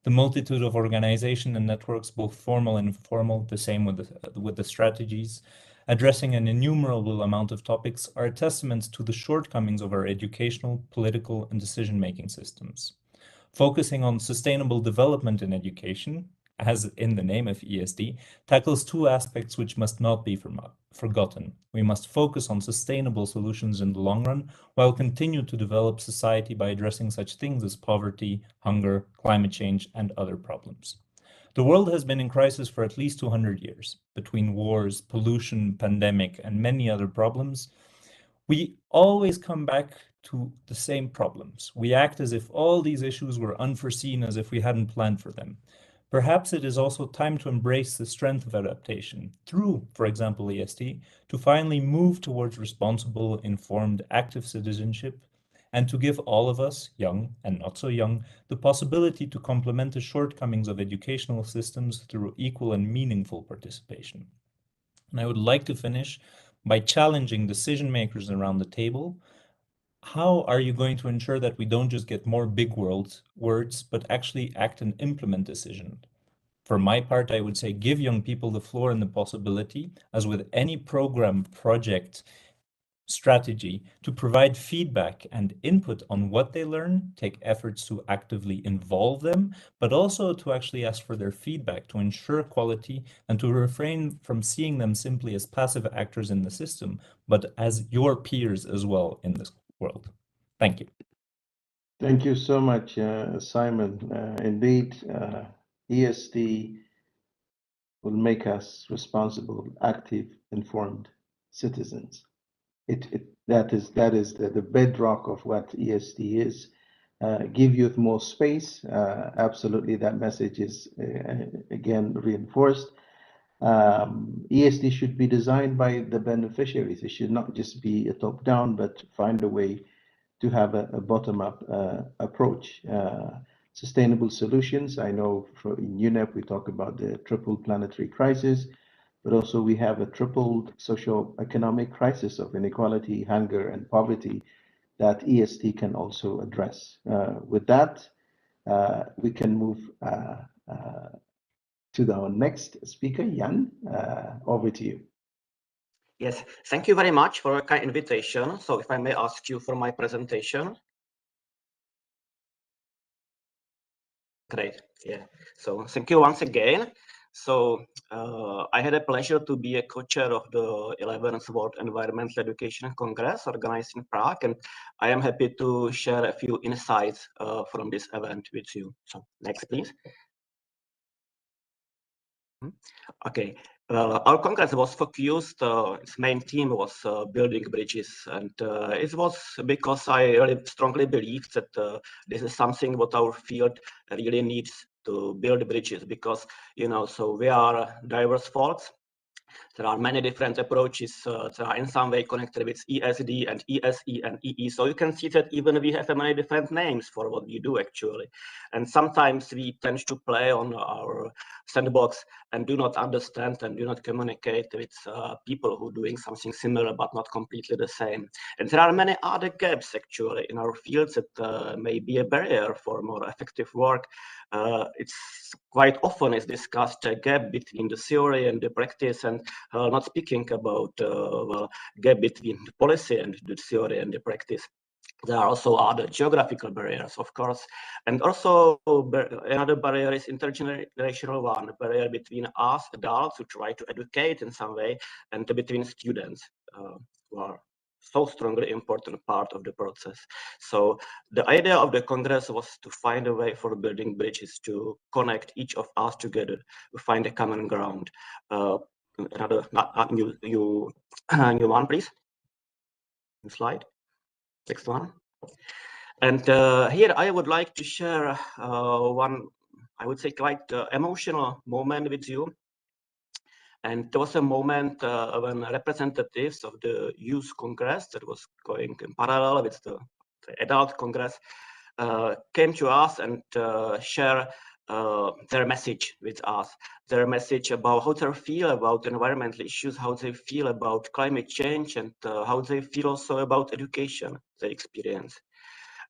The multitude of organizations and networks, both formal and informal, the same with the strategies, addressing an innumerable amount of topics, are a testament to the shortcomings of our educational, political, and decision-making systems. Focusing on sustainable development in education, as in the name of ESD, tackles two aspects which must not be forgotten. We must focus on sustainable solutions in the long run, while continue to develop society by addressing such things as poverty, hunger, climate change, and other problems. The world has been in crisis for at least 200 years. Between wars, pollution, pandemic, and many other problems, we always come back to the same problems. We act as if all these issues were unforeseen, as if we hadn't planned for them. Perhaps it is also time to embrace the strength of adaptation through, for example, ESD, to finally move towards responsible, informed, active citizenship, and to give all of us, young and not so young, the possibility to complement the shortcomings of educational systems through equal and meaningful participation. And I would like to finish by challenging decision makers around the table. How are you going to ensure that we don't just get more big words, but actually act and implement decisions? For my part, I would say give young people the floor and the possibility, as with any program, project, strategy, to provide feedback and input on what they learn, take efforts to actively involve them, but also to actually ask for their feedback to ensure quality and to refrain from seeing them simply as passive actors in the system, but as your peers as well in this world. Thank you. Thank you so much, Simon. Indeed, ESD will make us responsible, active, informed citizens. That is the bedrock of what ESD is. Give youth more space. Absolutely, that message is again reinforced. ESD should be designed by the beneficiaries. It should not just be a top-down, but find a way to have a bottom-up approach. Sustainable solutions. I know in UNEP we talk about the triple planetary crisis, but also we have a triple socio-economic crisis of inequality, hunger, and poverty that ESD can also address. With that, we can move to our next speaker, Jan. Over to you. Yes, thank you very much for a kind invitation. So if I may ask you for my presentation. Great, yeah. So thank you once again. So I had a pleasure to be a co-chair of the 11th World Environmental Education Congress organized in Prague, and I am happy to share a few insights from this event with you. So next, please. Okay, our congress was focused, its main theme was building bridges, and it was because I really strongly believe that this is something what our field really needs to build bridges, because, you know, so we are diverse folks. There are many different approaches that are in some way connected with ESD and ESE and EE. So you can see that even we have many different names for what we do actually. And sometimes we tend to play on our sandbox and do not understand and do not communicate with people who are doing something similar but not completely the same. And there are many other gaps actually in our fields that may be a barrier for more effective work. It's quite often is discussed a gap between the theory and the practice, and not speaking about well, gap between the policy and the theory and the practice. There are also other geographical barriers, of course, and also another barrier is intergenerational one, a barrier between us adults who try to educate in some way, and between students who are so strongly important part of the process. So the idea of the Congress was to find a way for building bridges to connect each of us together, to find a common ground. Another new one, please. Slide. Next one. And here I would like to share one, I would say, quite emotional moment with you. And there was a moment when representatives of the Youth Congress that was going in parallel with the Adult Congress came to us and share their message with us, their message about how they feel about environmental issues, how they feel about climate change, and how they feel also about education, their experience.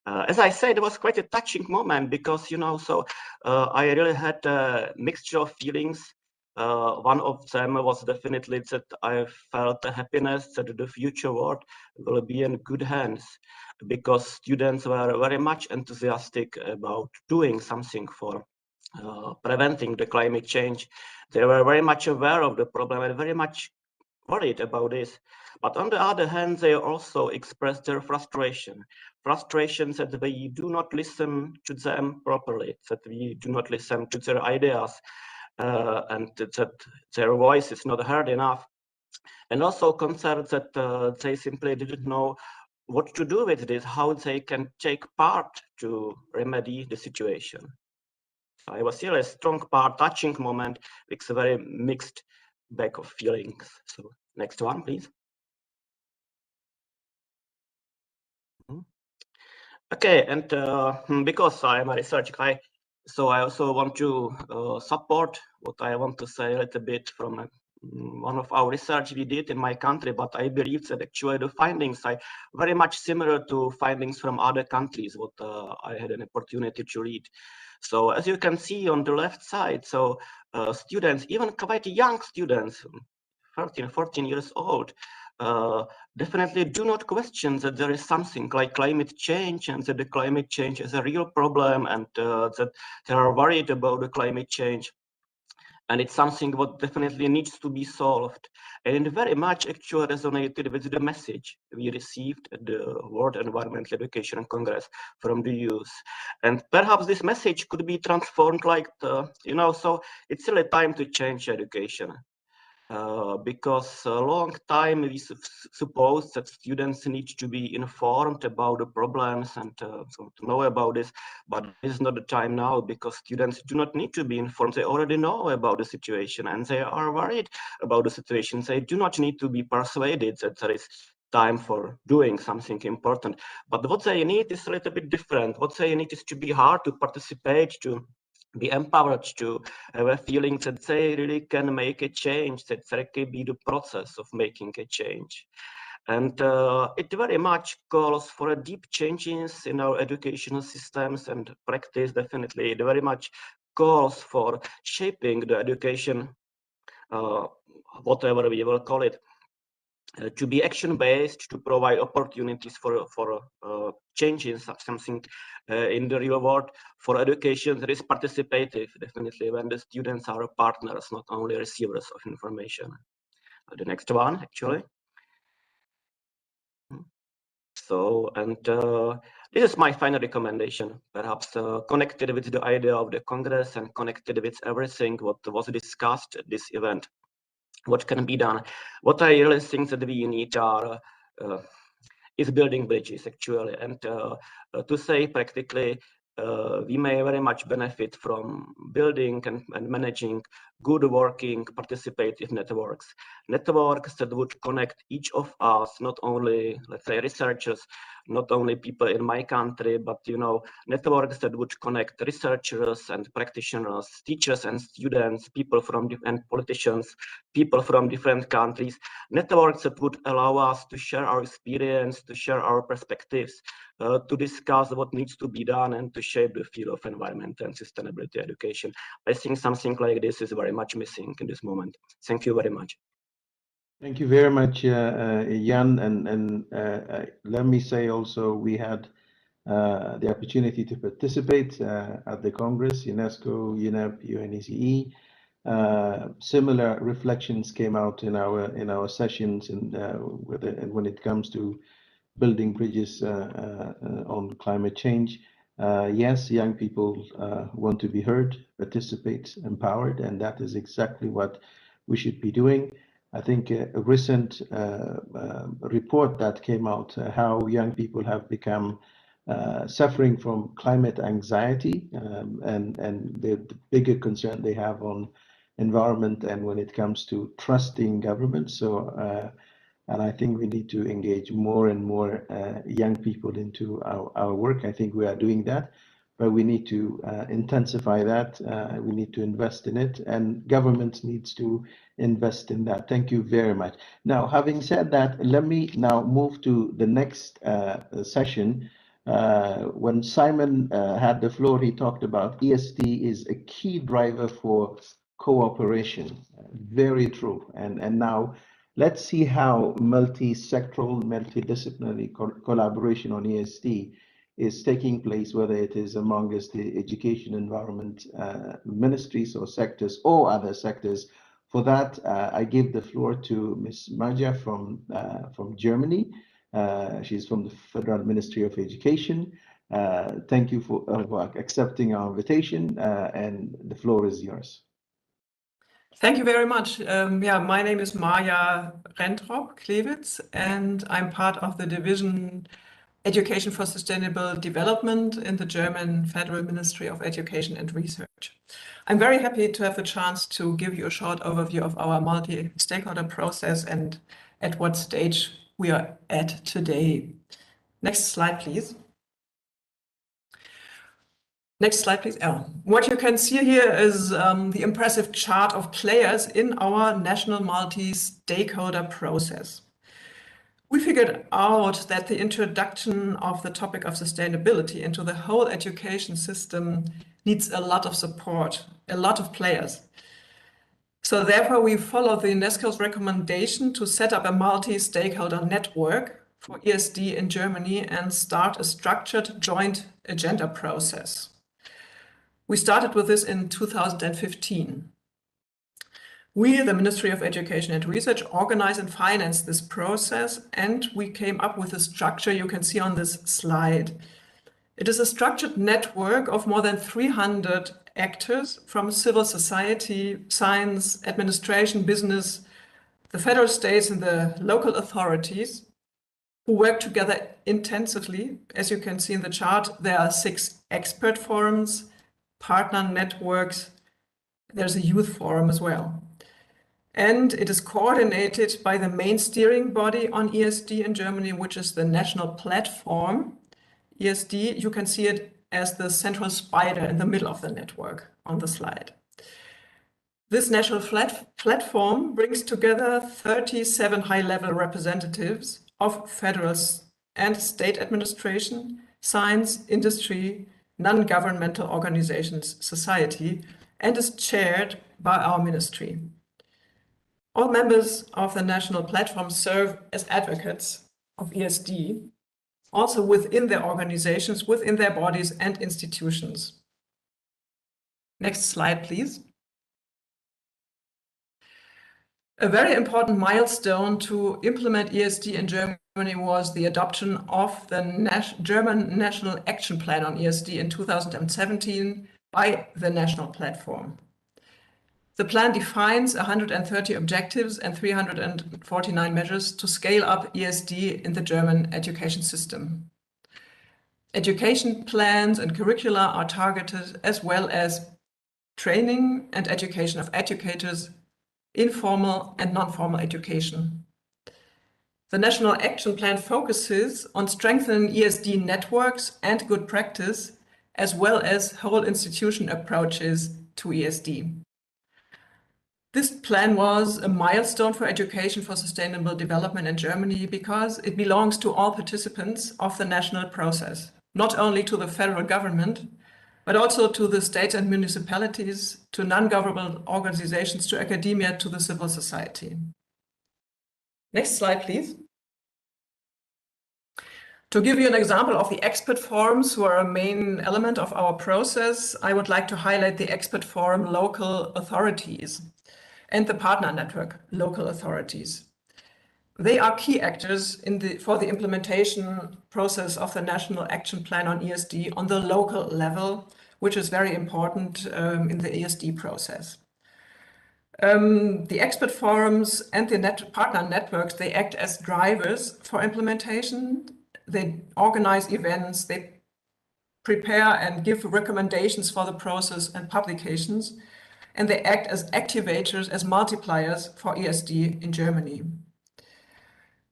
As I said, it was quite a touching moment because, you know, so I really had a mixture of feelings. One of them was definitely that I felt the happiness that the future world will be in good hands, because students were very much enthusiastic about doing something for preventing the climate change. They were very much aware of the problem and very much worried about this. But on the other hand, they also expressed their frustration that we do not listen to them properly, that we do not listen to their ideas, and that their voice is not heard enough. And also concerned that they simply didn't know what to do with this, how they can take part to remedy the situation. So I was here a strong part, touching moment with a very mixed bag of feelings. So next one, please. Okay, and because I'm a research guy, so I also want to support what I want to say a little bit from one of our research we did in my country, but I believe that actually the findings are very much similar to findings from other countries, what I had an opportunity to read. So as you can see on the left side, so students, even quite young students, 13, 14 years old, definitely do not question that there is something like climate change and that the climate change is a real problem and that they are worried about the climate change. And it's something what definitely needs to be solved. And it very much actually resonated with the message we received at the World Environmental Education Congress from the youth. And perhaps this message could be transformed like, so it's really time to change education. Because a long time we suppose that students need to be informed about the problems and so to know about this, but this is not the time now because students do not need to be informed. They already know about the situation and they are worried about the situation. They do not need to be persuaded that there is time for doing something important. But what they need is a little bit different. What they need is to be hard to participate, to be empowered, to have a feeling that they really can make a change, that there can be the process of making a change. And it very much calls for a deep changes in our educational systems and practice. Definitely, it very much calls for shaping the education, whatever we will call it, to be action-based, to provide opportunities for changes of something in the real world. For education, there is participative, definitely, when the students are partners, not only receivers of information. The next one, actually. So, and this is my final recommendation, perhaps connected with the idea of the Congress and connected with everything what was discussed at this event. What can be done? What I really think that we need are is building bridges actually, and to say practically, we may very much benefit from building and managing good working participative networks that would connect each of us, not only, let's say, researchers, not only people in my country, but networks that would connect researchers and practitioners, teachers and students, people from different politicians, people from different countries, networks that would allow us to share our experience, to share our perspectives, to discuss what needs to be done and to shape the field of environment and sustainability education. I think something like this is very much missing in this moment. Thank you very much. Thank you very much, Jan. And let me say also, we had the opportunity to participate at the Congress, UNESCO, UNEP, UNECE. Similar reflections came out in our sessions, and when it comes to building bridges on climate change. Yes, young people want to be heard, participate, empowered, and that is exactly what we should be doing. I think a recent report that came out, how young people have become suffering from climate anxiety, and the bigger concern they have on environment and when it comes to trusting government. So and I think we need to engage more and more young people into our work. I think we are doing that, but we need to intensify that. We need to invest in it, and government needs to invest in that. Thank you very much. Now, having said that, let me now move to the next session. When Simon had the floor, he talked about ESD is a key driver for cooperation. Very true. And now let's see how multi-sectoral, multidisciplinary collaboration on ESD is taking place, whether it is amongst the education environment ministries or sectors or other sectors. For that, I give the floor to Ms. Maja from Germany. She's from the Federal Ministry of Education. Thank you for accepting our invitation, and the floor is yours. Thank you very much. My name is Maja Rentrop-Klewitz, and I'm part of the division Education for Sustainable Development in the German Federal Ministry of Education and Research. I'm very happy to have the chance to give you a short overview of our multi-stakeholder process and at what stage we are at today. Next slide, please. Next slide, please. What you can see here is the impressive chart of players in our national multi-stakeholder process. We figured out that the introduction of the topic of sustainability into the whole education system needs a lot of support, a lot of players. So therefore, we follow the UNESCO's recommendation to set up a multi-stakeholder network for ESD in Germany and start a structured joint agenda process. We started with this in 2015. We, the Ministry of Education and Research, organize and finance this process, and we came up with a structure you can see on this slide. It is a structured network of more than 300 actors from civil society, science, administration, business, the federal states and the local authorities who work together intensively. As you can see in the chart, there are 6 expert forums, partner networks, there's a youth forum as well. And it is coordinated by the main steering body on ESD in Germany, which is the National Platform ESD. You can see it as the central spider in the middle of the network on the slide. This national platform brings together 37 high-level representatives of federal and state administration, science, industry, non-governmental organizations, society, and is chaired by our ministry. All members of the national platform serve as advocates of ESD, also within their organizations, within their bodies and institutions. Next slide, please. A very important milestone to implement ESD in Germany was the adoption of the German National Action Plan on ESD in 2017 by the National Platform. The plan defines 130 objectives and 349 measures to scale up ESD in the German education system. Education plans and curricula are targeted, as well as training and education of educators, informal and non-formal education. The National Action Plan focuses on strengthening ESD networks and good practice, as well as whole institution approaches to ESD. This plan was a milestone for education for sustainable development in Germany because it belongs to all participants of the national process, not only to the federal government, but also to the states and municipalities, to non-governmental organizations, to academia, to the civil society. Next slide, please. To give you an example of the expert forums who are a main element of our process, I would like to highlight the expert forum local authorities and the partner network local authorities. They are key actors for the implementation process of the National Action Plan on ESD on the local level, which is very important in the ESD process. The expert forums and the partner networks, they act as drivers for implementation. They organize events, they prepare and give recommendations for the process and publications, and they act as activators, as multipliers for ESD in Germany.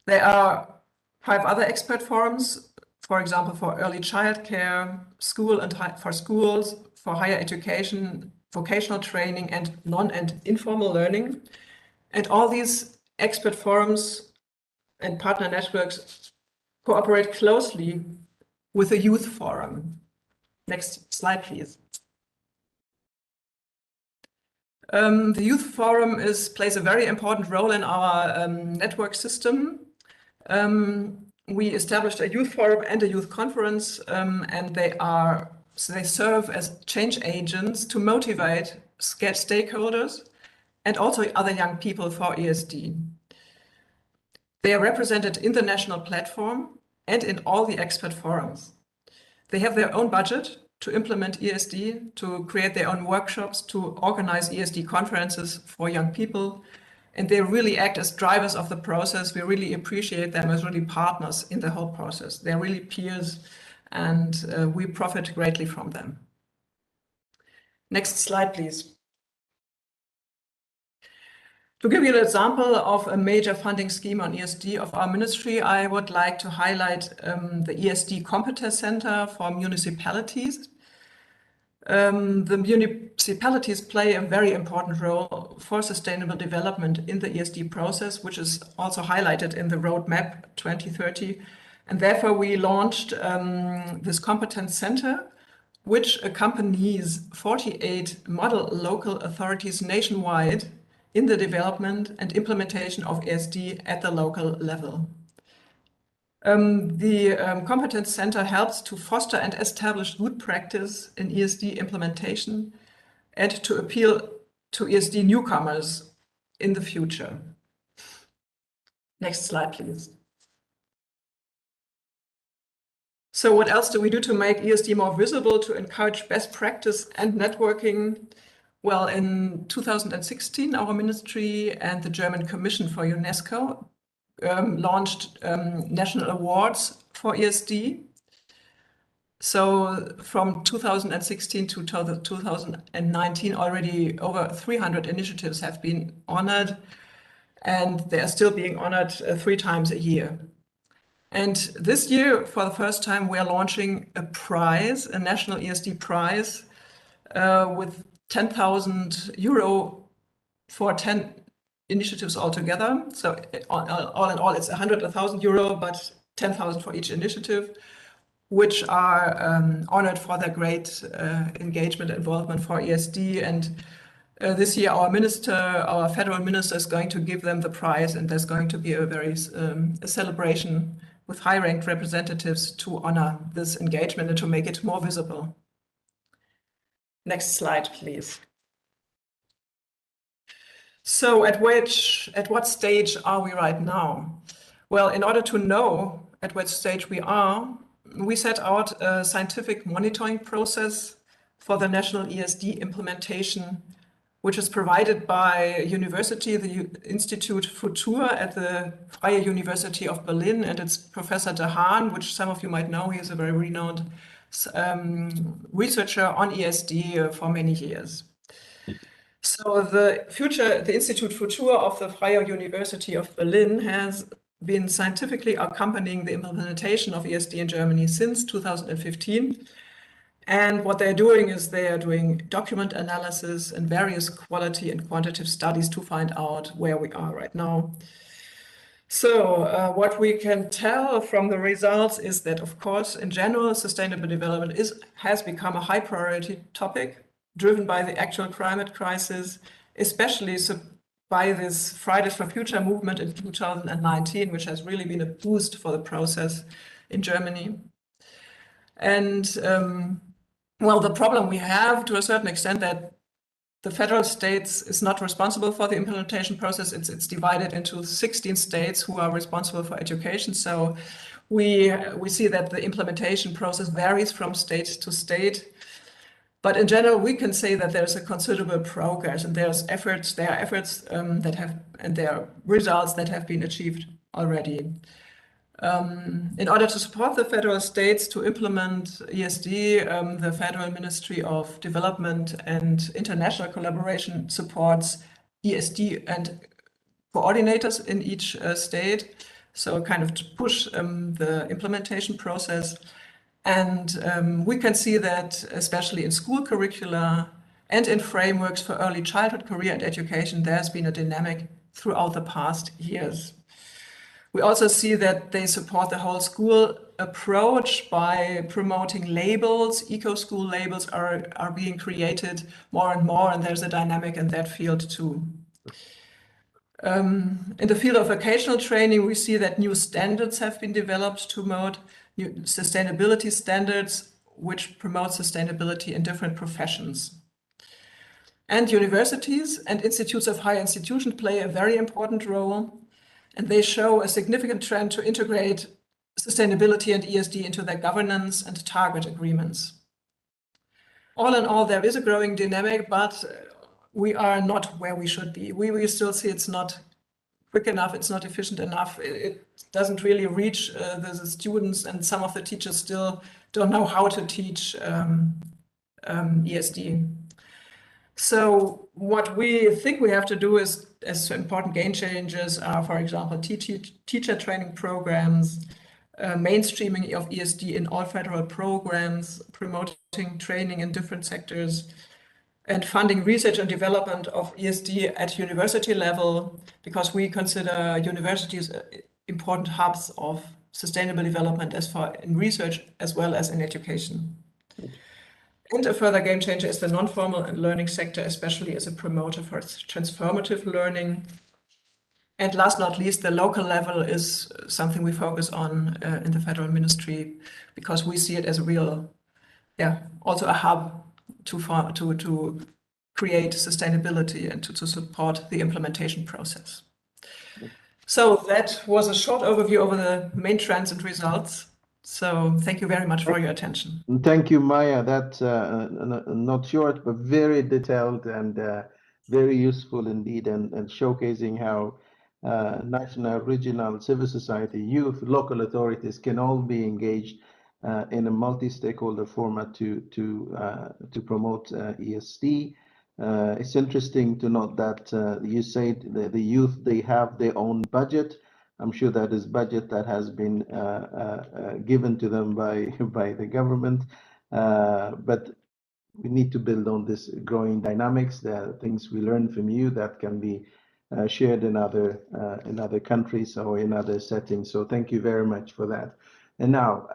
There are 5 other expert forums, for example, for early childcare, school and for schools, for higher education, vocational training, and non and informal learning. And all these expert forums and partner networks cooperate closely with the youth forum. Next slide, please. The youth forum plays a very important role in our network system. we established a youth forum and a youth conference, and they serve as change agents to motivate stakeholders and also other young people for ESD. They are represented in the national platform and in all the expert forums. They have their own budget to implement ESD, to create their own workshops, to organize ESD conferences for young people, and they really act as drivers of the process. We really appreciate them as really partners in the whole process. They're really peers, and we profit greatly from them. Next slide, please. To give you an example of a major funding scheme on ESD of our ministry, I would like to highlight the ESD Competence Center for municipalities. The municipalities play a very important role for sustainable development in the ESD process, which is also highlighted in the roadmap 2030. And therefore, we launched this Competence Center, which accompanies 48 model local authorities nationwide in the development and implementation of ESD at the local level. The Competence Center helps to foster and establish good practice in ESD implementation and to appeal to ESD newcomers in the future. Next slide, please. So what else do we do to make ESD more visible, to encourage best practice and networking? Well, in 2016, our ministry and the German Commission for UNESCO launched national awards for ESD. So from 2016 to 2019, already over 300 initiatives have been honored, and they are still being honored 3 times a year. And this year, for the first time, we are launching a prize, a national ESD prize, with 10,000 euro for 10 initiatives altogether. So all in all, it's 100,000 euro, but 10,000 for each initiative, which are honored for their great engagement and involvement for ESD. And this year, our federal minister is going to give them the prize, and there's going to be a very a celebration with high-ranked representatives to honor this engagement and to make it more visible. Next slide, please. So at what stage are we right now? Well, in order to know at what stage we are, we set out a scientific monitoring process for the national ESD implementation, which is provided by university, the Institute Futur at the Freie University of Berlin, and it's Professor De Haan, which some of you might know. He is a very renowned researcher on ESD for many years. So the Institute Futur of the Freie University of Berlin has been scientifically accompanying the implementation of ESD in Germany since 2015. And what they're doing is they are doing document analysis and various quality and quantitative studies to find out where we are right now. So what we can tell from the results is that, of course, in general, sustainable development has become a high priority topic, driven by the actual climate crisis, especially by this Fridays for Future movement in 2019, which has really been a boost for the process in Germany. And well, the problem we have to a certain extent that the federal states is not responsible for the implementation process. It's divided into 16 states who are responsible for education. So we see that the implementation process varies from state to state. But in general, we can say that there's a considerable progress, and there are efforts that have, and there are results that have been achieved already. In order to support the federal states to implement ESD, the Federal Ministry of Development and International Collaboration supports ESD and coordinators in each state, so kind of to push the implementation process. And we can see that especially in school curricula and in frameworks for early childhood career and education, there's been a dynamic throughout the past years. We also see that they support the whole school approach by promoting labels. Eco-school labels are being created more and more, and there's a dynamic in that field too. In the field of vocational training, we see that new standards have been developed to promote new sustainability standards, which promote sustainability in different professions. And universities and institutes of higher institution play a very important role, and they show a significant trend to integrate sustainability and ESD into their governance and target agreements. All in all, there is a growing dynamic, but we are not where we should be. We still see it's not quick enough, it's not efficient enough, it doesn't really reach the students, and some of the teachers still don't know how to teach ESD. So what we think we have to do is, as important game changers are, for example, teacher training programs, mainstreaming of ESD in all federal programs, promoting training in different sectors, and funding research and development of ESD at university level, because we consider universities important hubs of sustainable development as far in research as well as in education. And a further game changer is the non-formal and learning sector, especially as a promoter for transformative learning. And last but not least, the local level is something we focus on in the federal ministry, because we see it as a real, also a hub to create sustainability and to support the implementation process. So that was a short overview over the main trends and results. So thank you very much for your attention. Thank you, Maya. That's not short, but very detailed and very useful indeed, and showcasing how national, regional, civil society, youth, local authorities can all be engaged in a multi-stakeholder format to promote ESD. It's interesting to note that you said the youth, they have their own budget. I'm sure that is budget that has been given to them by the government, but we need to build on this growing dynamics. There are things we learn from you that can be shared in other countries or in other settings. So thank you very much for that. And now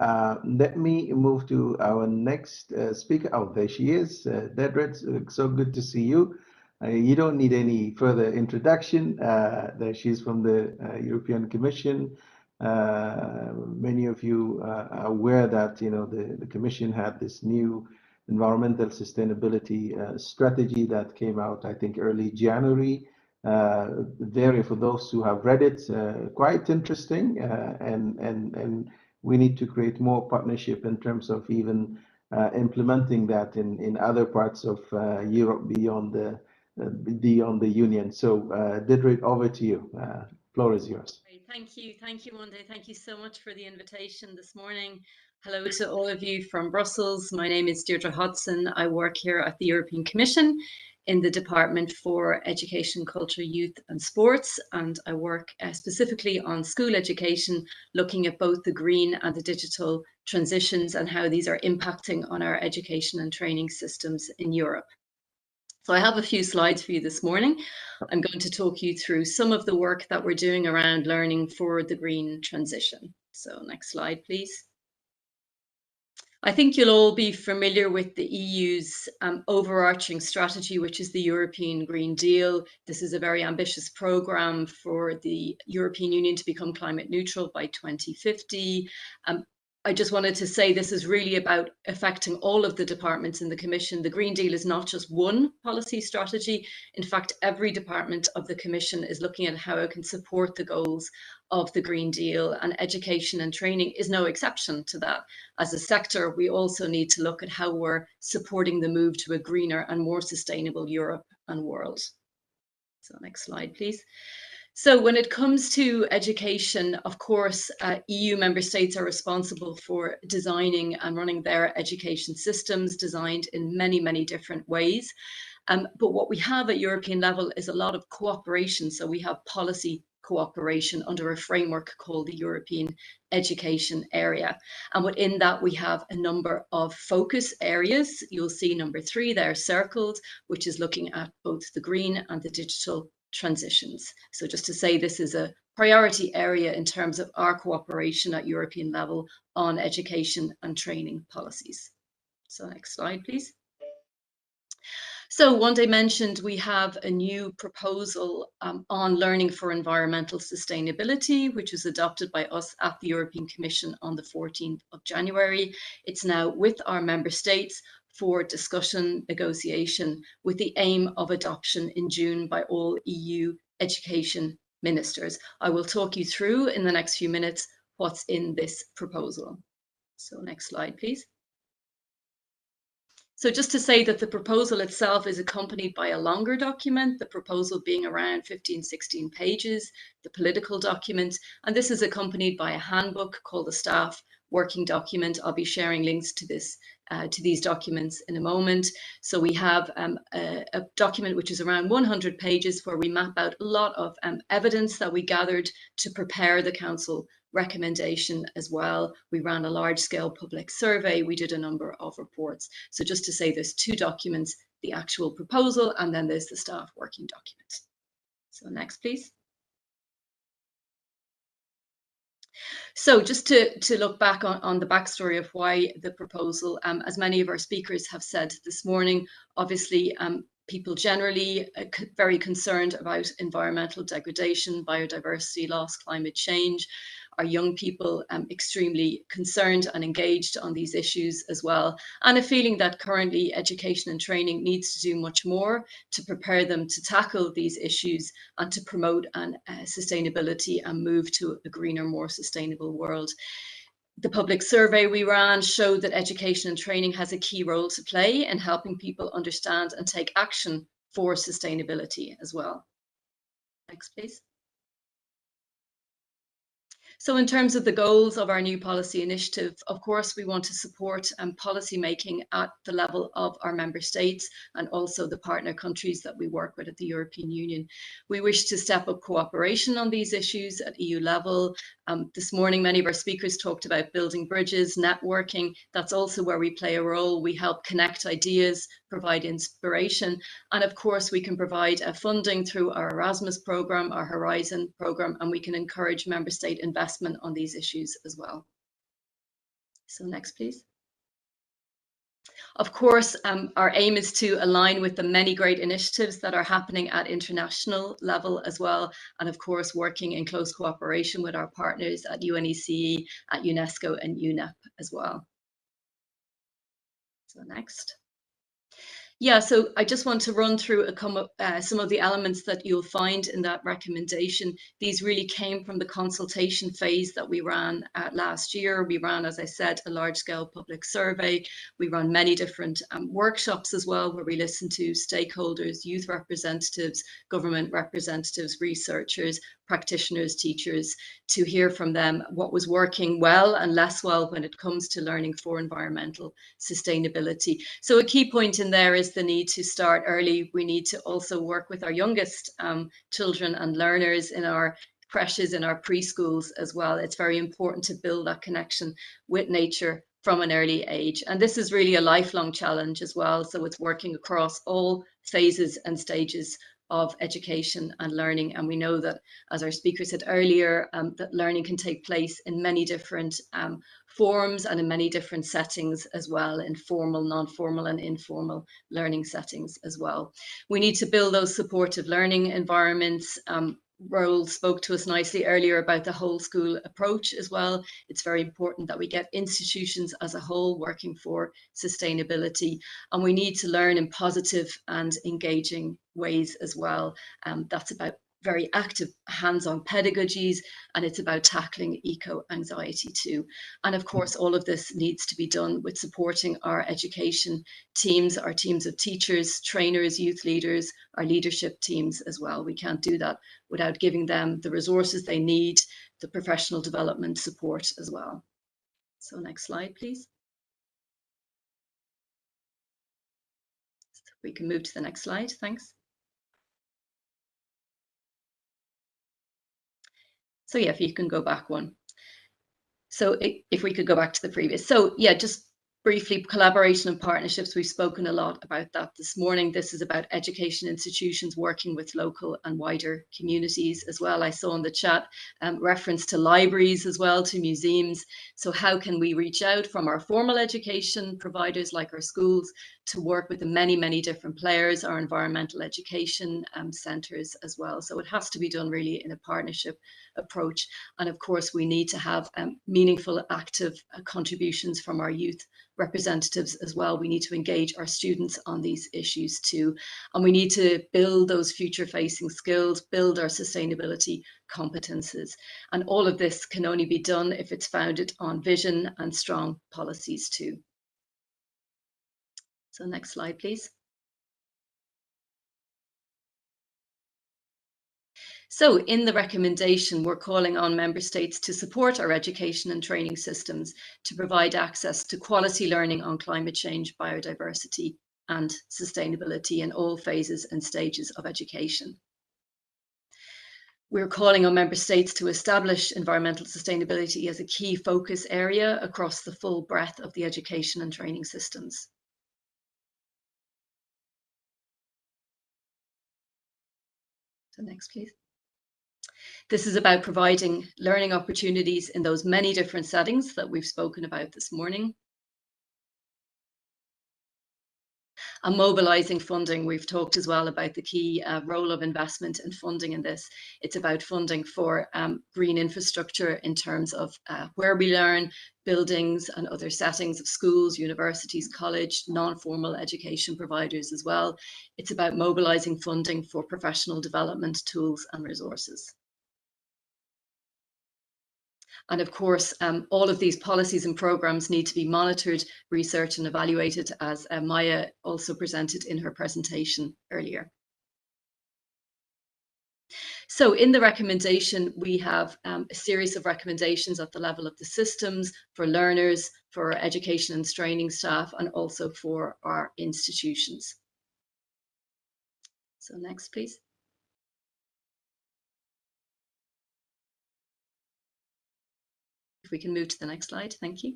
let me move to our next speaker. Oh, there she is, Dedred. So good to see you. You don't need any further introduction. There she's from the European Commission. Many of you are aware that the Commission had this new environmental sustainability strategy that came out, I think, early January. For those who have read it, quite interesting, and we need to create more partnership in terms of even implementing that in other parts of Europe beyond the Union. So, Didrik, over to you. Floor is yours. Thank you, Monday. Thank you so much for the invitation this morning. Hello to all of you from Brussels. My name is Deirdre Hodson. I work here at the European Commission in the Department for Education, Culture, Youth and Sports, and I work specifically on school education, looking at both the green and the digital transitions and how these are impacting on our education and training systems in Europe. So I have a few slides for you this morning. I'm going to talk you through some of the work that we're doing around learning for the green transition. So next slide, please. I think you'll all be familiar with the EU's overarching strategy, which is the European Green Deal. This is a very ambitious program for the European Union to become climate neutral by 2050. I just wanted to say this is really about affecting all of the departments in the Commission. The Green Deal is not just one policy strategy. In fact, every department of the Commission is looking at how it can support the goals of the Green Deal, and education and training is no exception to that. As a sector, we also need to look at how we're supporting the move to a greener and more sustainable Europe and world. So next slide, please. So when it comes to education, of course, EU member states are responsible for designing and running their education systems, designed in many, many different ways. But what we have at European level is a lot of cooperation. So we have policy cooperation under a framework called the European Education Area. And within that, we have a number of focus areas. You'll see number 3 there circled, which is looking at both the green and the digital transitions. So just to say, this is a priority area in terms of our cooperation at European level on education and training policies. So next slide, please. So one day mentioned we have a new proposal on learning for environmental sustainability, which was adopted by us at the European Commission on the 14th of January. It's now with our member states for discussion, negotiation, with the aim of adoption in June by all EU education ministers. I will talk you through in the next few minutes what's in this proposal. So next slide, please. So just to say that the proposal itself is accompanied by a longer document, the proposal being around 15, 16 pages, the political document, and this is accompanied by a handbook called the staff working document. I'll be sharing links to this, to these documents in a moment. So we have a document which is around 100 pages where we map out a lot of evidence that we gathered to prepare the Council recommendation as well. We ran a large-scale public survey. We did a number of reports. So just to say, there's two documents, the actual proposal, and then there's the staff working document. So next, please. So just to look back on the backstory of why the proposal, as many of our speakers have said this morning, obviously people generally very concerned about environmental degradation, biodiversity loss, climate change. Our young people extremely concerned and engaged on these issues as well, and a feeling that currently education and training needs to do much more to prepare them to tackle these issues and to promote sustainability and move to a greener, more sustainable world. The public survey we ran showed that education and training has a key role to play in helping people understand and take action for sustainability as well. Next, please. So in terms of the goals of our new policy initiative, of course, we want to support policy making at the level of our member states and also the partner countries that we work with at the European Union. We wish to step up cooperation on these issues at EU level. This morning, many of our speakers talked about building bridges, networking. That's also where we play a role. We help connect ideas, provide inspiration, and of course, we can provide funding through our Erasmus program, our Horizon program, and we can encourage member state investment on these issues as well. So next, please. Of course, our aim is to align with the many great initiatives that are happening at international level as well, and of course, working in close cooperation with our partners at UNECE, at UNESCO and UNEP as well. So next. Yeah, so I just want to run through some of the elements that you'll find in that recommendation. These really came from the consultation phase that we ran last year. We ran, as I said, a large-scale public survey. We ran many different workshops as well, where we listened to stakeholders, youth representatives, government representatives, researchers, practitioners, teachers, to hear from them what was working well and less well when it comes to learning for environmental sustainability. So a key point in there is the need to start early. We need to also work with our youngest children and learners in our creches, in our preschools as well. It's very important to build that connection with nature from an early age. And this is really a lifelong challenge as well. So it's working across all phases and stages of education and learning. And we know that, as our speaker said earlier, that learning can take place in many different forms and in many different settings as well, in formal, non-formal and informal learning settings as well. We need to build those supportive learning environments. Roel spoke to us nicely earlier about the whole school approach as well. It's very important that we get institutions as a whole working for sustainability, and we need to learn in positive and engaging ways as well. That's about very active hands-on pedagogies, and it's about tackling eco-anxiety too. And of course, all of this needs to be done with supporting our education teams, our teams of teachers, trainers, youth leaders, our leadership teams as well. We can't do that without giving them the resources they need, the professional development support as well. So next slide, please. We can move to the next slide, thanks. So yeah, if you can go back one. So if we could go back to the previous. So yeah, just Briefly, collaboration and partnerships, we've spoken a lot about that this morning. This is about education institutions working with local and wider communities as well. I saw in the chat reference to libraries as well, to museums. So how can we reach out from our formal education providers like our schools to work with the many, many different players, our environmental education centres as well. So it has to be done really in a partnership approach. And of course, we need to have meaningful, active contributions from our youth representatives as well. We need to engage our students on these issues too. And we need to build those future facing skills, build our sustainability competences. And all of this can only be done if it's founded on vision and strong policies too. So next slide, please. So in the recommendation, we're calling on member states to support our education and training systems to provide access to quality learning on climate change, biodiversity and sustainability in all phases and stages of education. We're calling on member states to establish environmental sustainability as a key focus area across the full breadth of the education and training systems. So next, please. This is about providing learning opportunities in those many different settings that we've spoken about this morning. And mobilising funding, we've talked as well about the key role of investment and funding in this. It's about funding for green infrastructure in terms of where we learn, buildings and other settings of schools, universities, college, non-formal education providers as well. It's about mobilising funding for professional development tools and resources. And of course, all of these policies and programmes need to be monitored, researched and evaluated, as Maya also presented in her presentation earlier. So in the recommendation, we have a series of recommendations at the level of the systems for learners, for education and training staff, and also for our institutions. So next, please. If we can move to the next slide, thank you.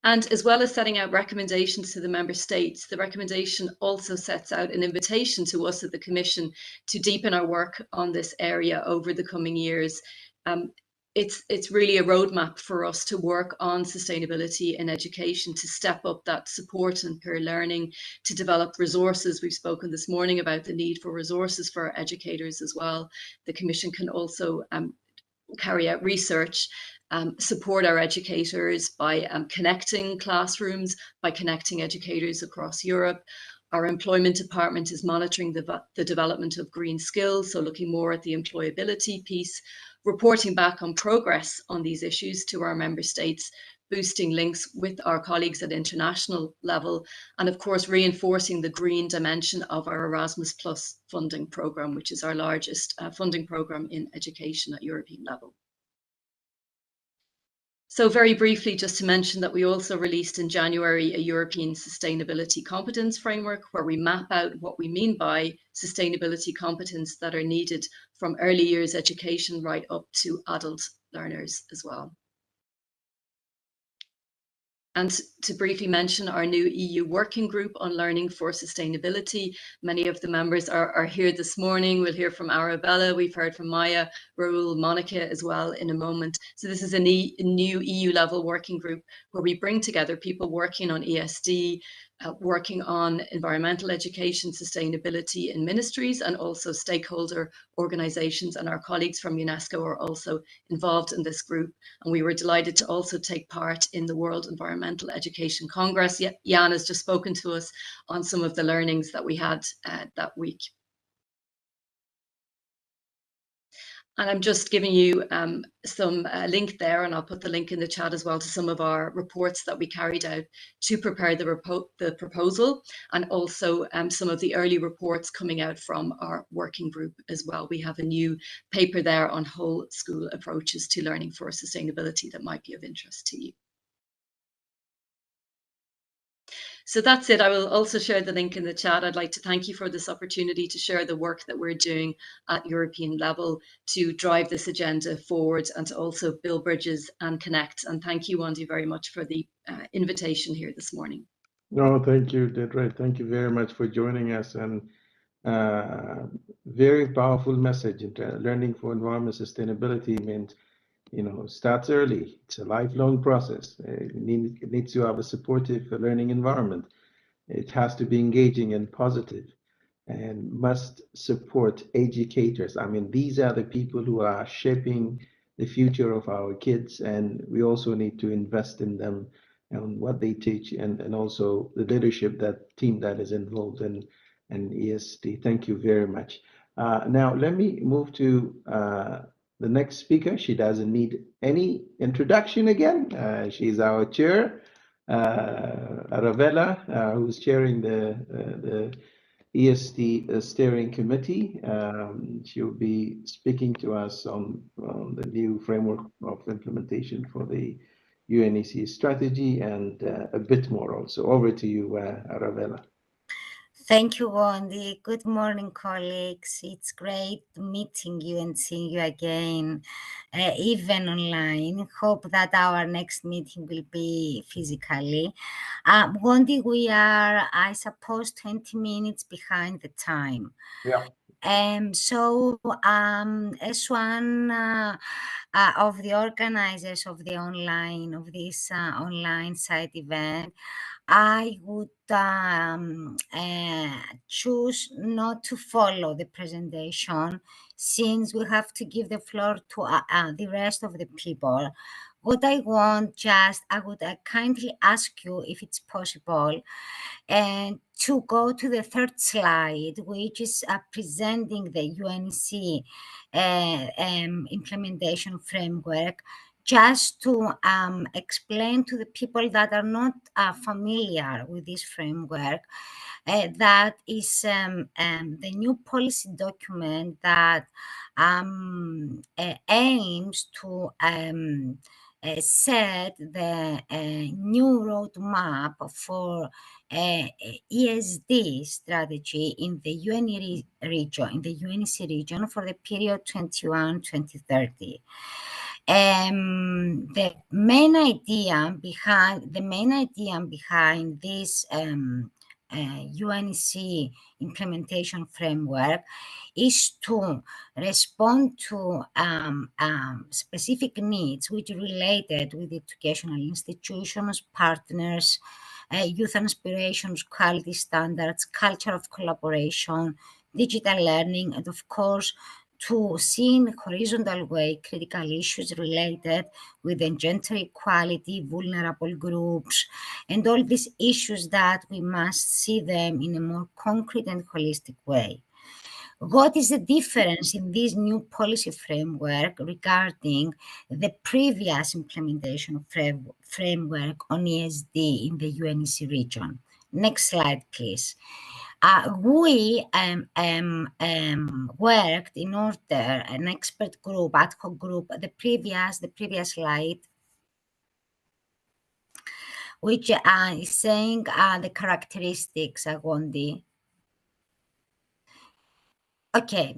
And as well as setting out recommendations to the member states, the recommendation also sets out an invitation to us at the Commission to deepen our work on this area over the coming years. It's really a roadmap for us to work on sustainability in education, to step up that support and peer learning, to develop resources. We've spoken this morning about the need for resources for our educators as well. The Commission can also carry out research, support our educators by connecting classrooms, by connecting educators across Europe. Our employment department is monitoring the development of green skills, so looking more at the employability piece, reporting back on progress on these issues to our member states, boosting links with our colleagues at international level, and of course reinforcing the green dimension of our Erasmus Plus funding programme, which is our largest funding programme in education at European level. So very briefly, just to mention that we also released in January a European Sustainability Competence Framework, where we map out what we mean by sustainability competence that are needed from early years education right up to adult learners as well. And to briefly mention our new EU working group on learning for sustainability. Many of the members are here this morning. We'll hear from Arabella. We've heard from Maya, Raoul, Monica as well in a moment. So this is a new EU level working group where we bring together people working on ESD, working on environmental education, sustainability in ministries, and also stakeholder organisations. And our colleagues from UNESCO are also involved in this group. And we were delighted to also take part in the World Environmental Education Congress. Jan has just spoken to us on some of the learnings that we had that week. And I'm just giving you some link there, and I'll put the link in the chat as well to some of our reports that we carried out to prepare the proposal, and also some of the early reports coming out from our working group as well. We have a new paper there on whole school approaches to learning for sustainability that might be of interest to you. So that's it. I will also share the link in the chat. I'd like to thank you for this opportunity to share the work that we're doing at European level to drive this agenda forward and to also build bridges and connect. And thank you, Wendy, very much for the invitation here this morning. No, thank you, Deidre. Thank you very much for joining us, and very powerful message. Learning for environment sustainability means, starts early. It's a lifelong process. It needs to have a supportive learning environment. It has to be engaging and positive, and must support educators. I mean, these are the people who are shaping the future of our kids, and we also need to invest in them and what they teach, and also the leadership, that team that is involved in ESD. Thank you very much. Now, let me move to the next speaker. She doesn't need any introduction again. She's our chair, Ravella, who's chairing the ESD steering committee. She'll be speaking to us on the new framework of implementation for the UNEC strategy, and a bit more also. Over to you, Ravella. Thank you, Wendy. Good morning, colleagues. It's great meeting you and seeing you again, even online. Hope that our next meeting will be physically. Wendy, we are, I suppose, 20 minutes behind the time. Yeah. So as one of the organizers of the this online side event, I would choose not to follow the presentation, since we have to give the floor to the rest of the people. What I want, I would kindly ask you, if it's possible, and to go to the third slide, which is presenting the UNEC implementation framework, just to explain to the people that are not familiar with this framework, that is the new policy document that aims to set the new roadmap for ESD strategy in the UNEC region for the period 2021-2030. The main idea behind this UNEC implementation framework is to respond to specific needs which are related with educational institutions, partners, youth aspirations, quality standards, culture of collaboration, digital learning, and of course, to see in a horizontal way critical issues related with gender equality, vulnerable groups, and all these issues that we must see them in a more concrete and holistic way. What is the difference in this new policy framework regarding the previous implementation framework on ESD in the UNEC region? Next slide, please. We worked in order, an expert group, ad hoc group, the previous slide, which is saying the characteristics, Wendy. Okay,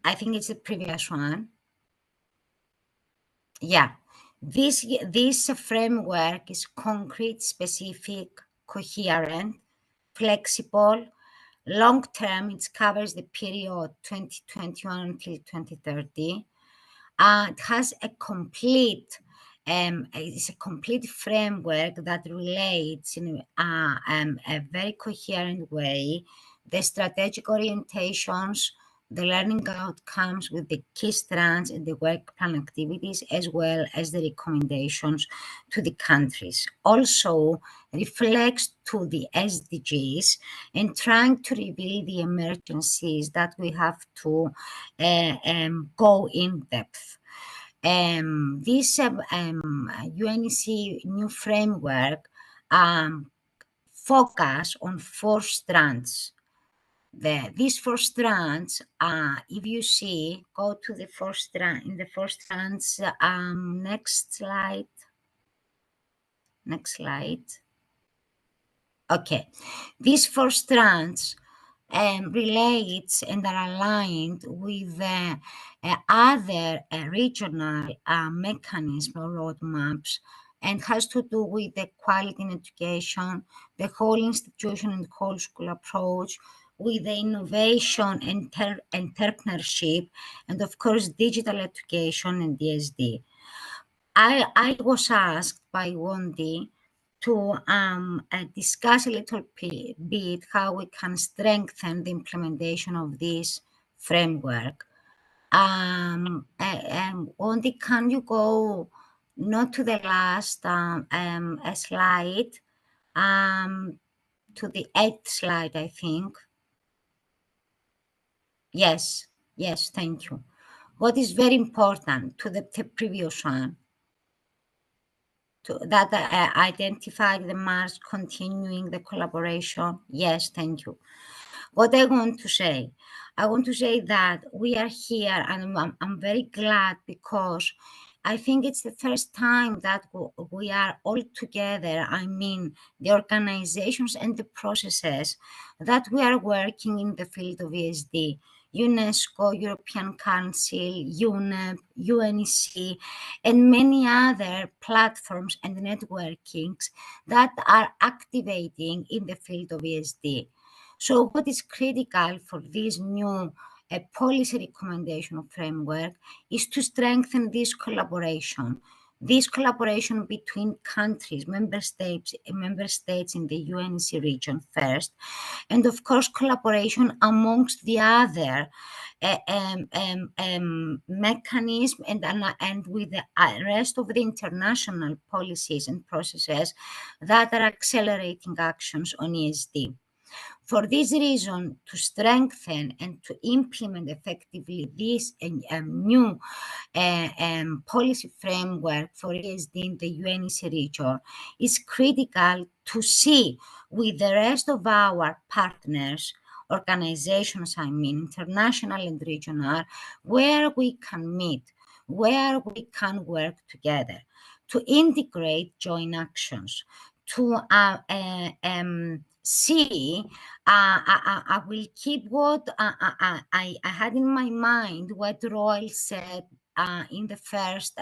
I think it's the previous one. Yeah, this framework is concrete, specific, coherent, flexible, long-term. It covers the period 2021 until 2030. It has a complete it's a complete framework that relates in a very coherent way the strategic orientations, the learning outcomes with the key strands and the work plan activities, as well as the recommendations to the countries. Also reflects to the SDGs and trying to reveal the emergencies that we have to go in depth. This UNEC new framework focus on 4 strands. These 4 strands, if you see, go to the 4 strand. In the 4 strands, next slide. Next slide. Okay, these 4 strands relates and are aligned with other regional mechanisms or roadmaps, and has to do with the quality in education, the whole institution and whole school approach, with the innovation and entrepreneurship, and of course digital education and DSD. I was asked by Wendy to discuss a little bit how we can strengthen the implementation of this framework. Wendy, can you go not to the last slide, to the 8th slide, I think. Yes, thank you. What is very important to the previous one, that identified the marks continuing the collaboration. Yes, thank you. What I want to say that we are here, and I'm very glad, because I think it's the first time that we are all together. I mean, the organizations and the processes that we are working in the field of ESD. UNESCO, European Council, UNEP, UNEC, and many other platforms and networkings that are activating in the field of ESD. So what is critical for this new policy recommendation framework is to strengthen this collaboration between countries, member states in the UNEC region first, and of course collaboration amongst the other mechanism and with the rest of the international policies and processes that are accelerating actions on ESD. For this reason, to strengthen and to implement effectively this new policy framework for ESD in the UNEC region is critical to see with the rest of our partners, organizations, I mean, international and regional, where we can meet, where we can work together to integrate joint actions, to see, I will keep what I had in my mind, what Roy said in the first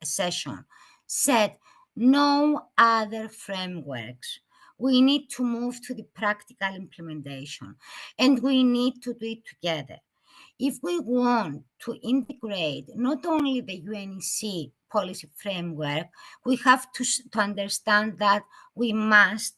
session, said no other frameworks. We need to move to the practical implementation, and we need to do it together. If we want to integrate not only the UNEC policy framework, we have to understand that we must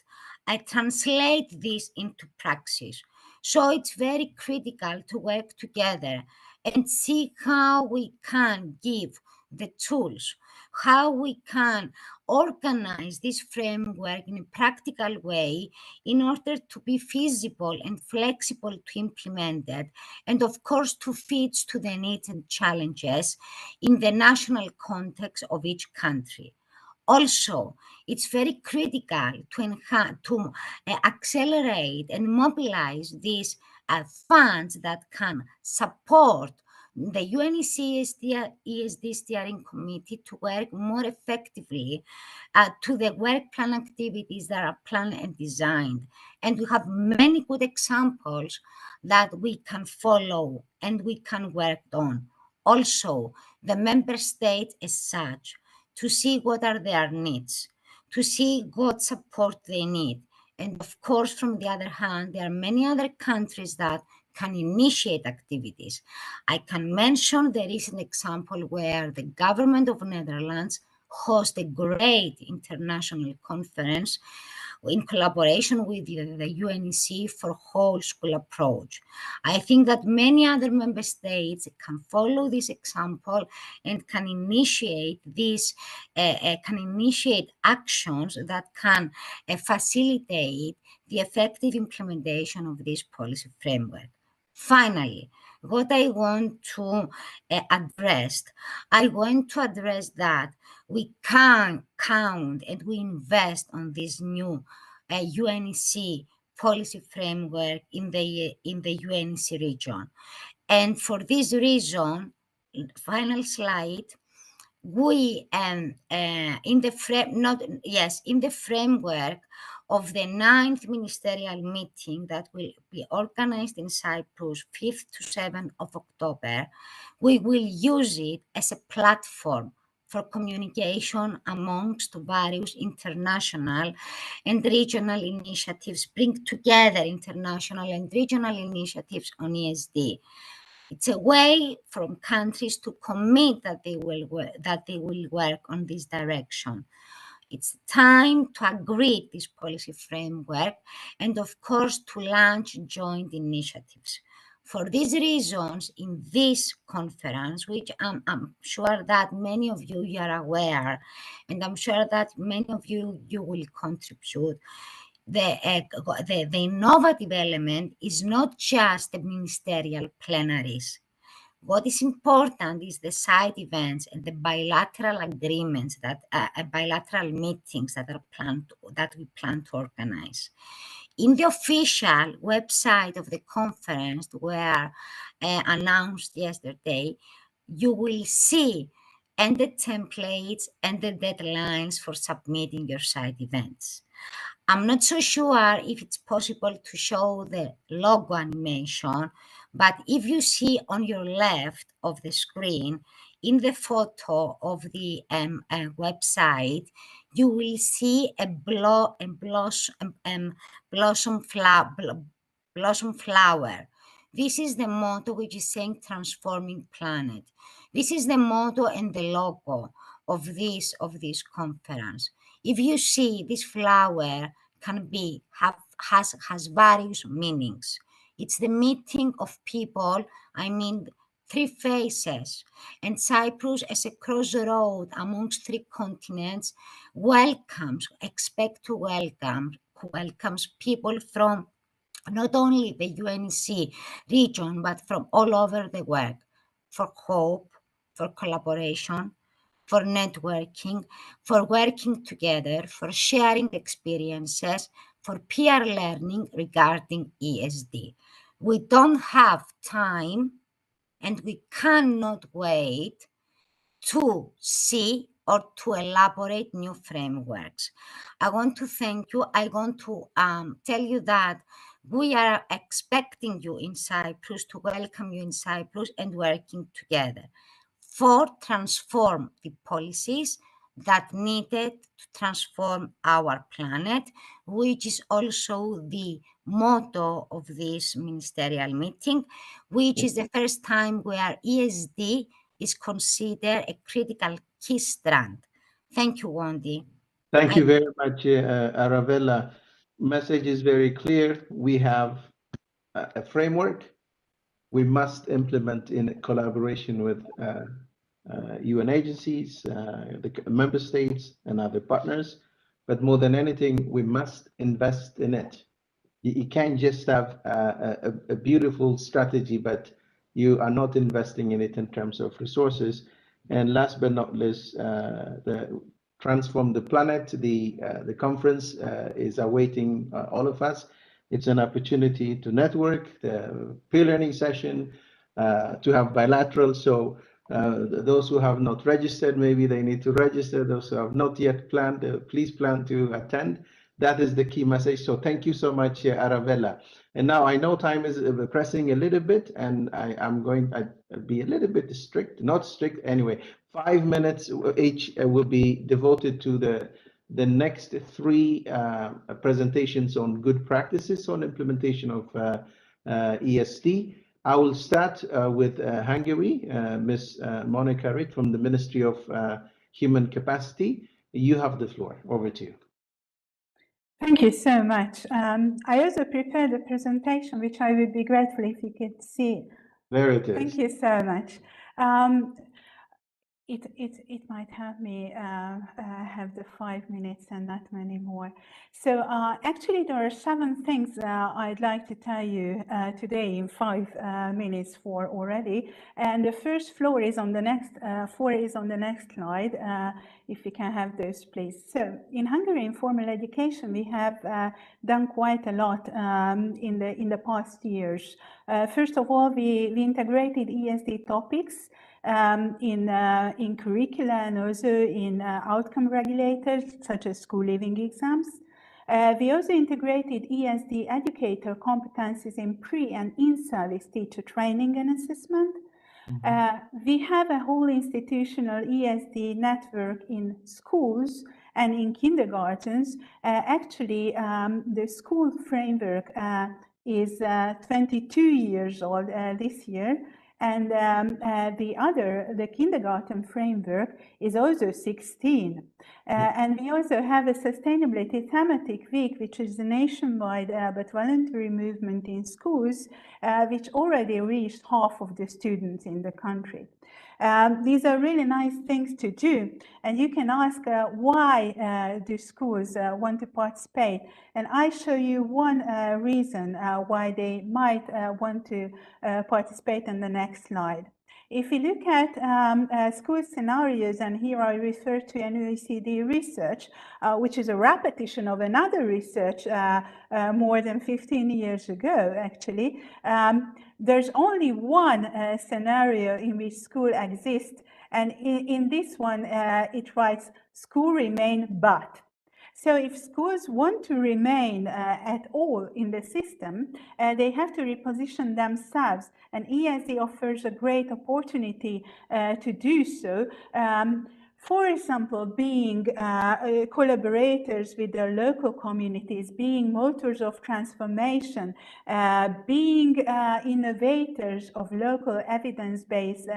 translate this into praxis. So it's very critical to work together and see how we can give the tools, how we can organize this framework in a practical way in order to be feasible and flexible to implement it, and of course to fit to the needs and challenges in the national context of each country. Also, it's very critical to accelerate and mobilize these funds that can support the UNEC ESD Steering Committee to work more effectively to the work plan activities that are planned and designed. And we have many good examples that we can follow and we can work on. Also, the member states as such, to see what are their needs, to see what support they need. And of course, from the other hand, there are many other countries that can initiate activities. I can mention the recent example where the government of Netherlands hosts a great international conference in collaboration with the UNEC for whole school approach. I think that many other member states can follow this example and can initiate actions that can facilitate the effective implementation of this policy framework. Finally, what I want to address that we can count and we invest on this new UNEC policy framework in the UNEC region. And for this reason, final slide, we in the framework of the 9th ministerial meeting that will be organized in Cyprus 5th to 7th of October, we will use it as a platform for communication amongst various international and regional initiatives, bring together international and regional initiatives on ESD. It's a way from countries to commit that they will work on this direction. It's time to agree this policy framework and, of course, to launch joint initiatives. For these reasons, in this conference, which I'm sure that many of you are aware, and I'm sure that many of you will contribute, the innovative element is not just the ministerial plenaries. What is important is the side events and the bilateral agreements that bilateral meetings that we plan to organize. In the official website of the conference, where announced yesterday, you will see and the templates and the deadlines for submitting your side events. I'm not so sure if it's possible to show the logo animation, but if you see on your left of the screen, in the photo of the website, you will see a blossom flower. This is the motto which is saying transforming planet. This is the motto and the logo of this conference. If you see, this flower has various meanings. It's the meeting of people, I mean, three faces, and Cyprus as a crossroad amongst three continents welcomes people from not only the UNEC region, but from all over the world, for hope, for collaboration, for networking, for working together, for sharing experiences, for peer learning regarding ESD. We don't have time and we cannot wait to see or to elaborate new frameworks. I want to thank you. I want to tell you that we are expecting you in Cyprus, to welcome you in Cyprus and working together for transform the policies that needed to transform our planet, which is also the motto of this ministerial meeting, which is the first time where ESD is considered a critical key strand. Thank you, Wendy. Thank you very much, Arabella. Message is very clear. We have a framework we must implement in collaboration with UN agencies, the member states, and other partners. But more than anything, we must invest in it. You can't just have a beautiful strategy, but you are not investing in it in terms of resources. And last but not least, the Transform the Planet, the conference is awaiting all of us. It's an opportunity to network, the peer learning session, to have bilateral. So those who have not registered, maybe they need to register. Those who have not yet planned, please plan to attend. That is the key message. So thank you so much, Arabella. And now I know time is pressing a little bit, and I'm going to be a little bit strict, not strict anyway. 5 minutes each will be devoted to the next three presentations on good practices on implementation of ESD. I will start with Hungary, Ms. Monica Ritt from the Ministry of Human Capacity. You have the floor. Over to you. Thank you so much. I also prepared a presentation, which I would be grateful if you could see. There it is. Thank you so much. It might help me have the 5 minutes and not many more. So actually, there are 7 things I'd like to tell you today in 5 minutes for already. And the first floor is on the next, 4 is on the next slide. If we can have those, please. So in Hungary, in formal education, we have done quite a lot in the past years. First of all, we integrated ESD topics in curricula and also in outcome regulators such as school living exams. We also integrated ESD educator competencies in pre and in-service teacher training and assessment. We have a whole institutional ESD network in schools and in kindergartens. Actually, the school framework is 22 years old this year, and the kindergarten framework is also 16. And we also have a sustainability thematic week, which is a nationwide but voluntary movement in schools, which already reached half of the students in the country. These are really nice things to do, and you can ask why do schools want to participate, and I show you one reason why they might want to participate in the next slide. If we look at school scenarios, and here I refer to an OECD research, which is a repetition of another research more than 15 years ago, actually, there's only one scenario in which school exists, and in this one, it writes, school remain but. So if schools want to remain at all in the system, they have to reposition themselves, and ESD offers a great opportunity to do so. For example, being collaborators with their local communities, being motors of transformation, being innovators of local evidence-based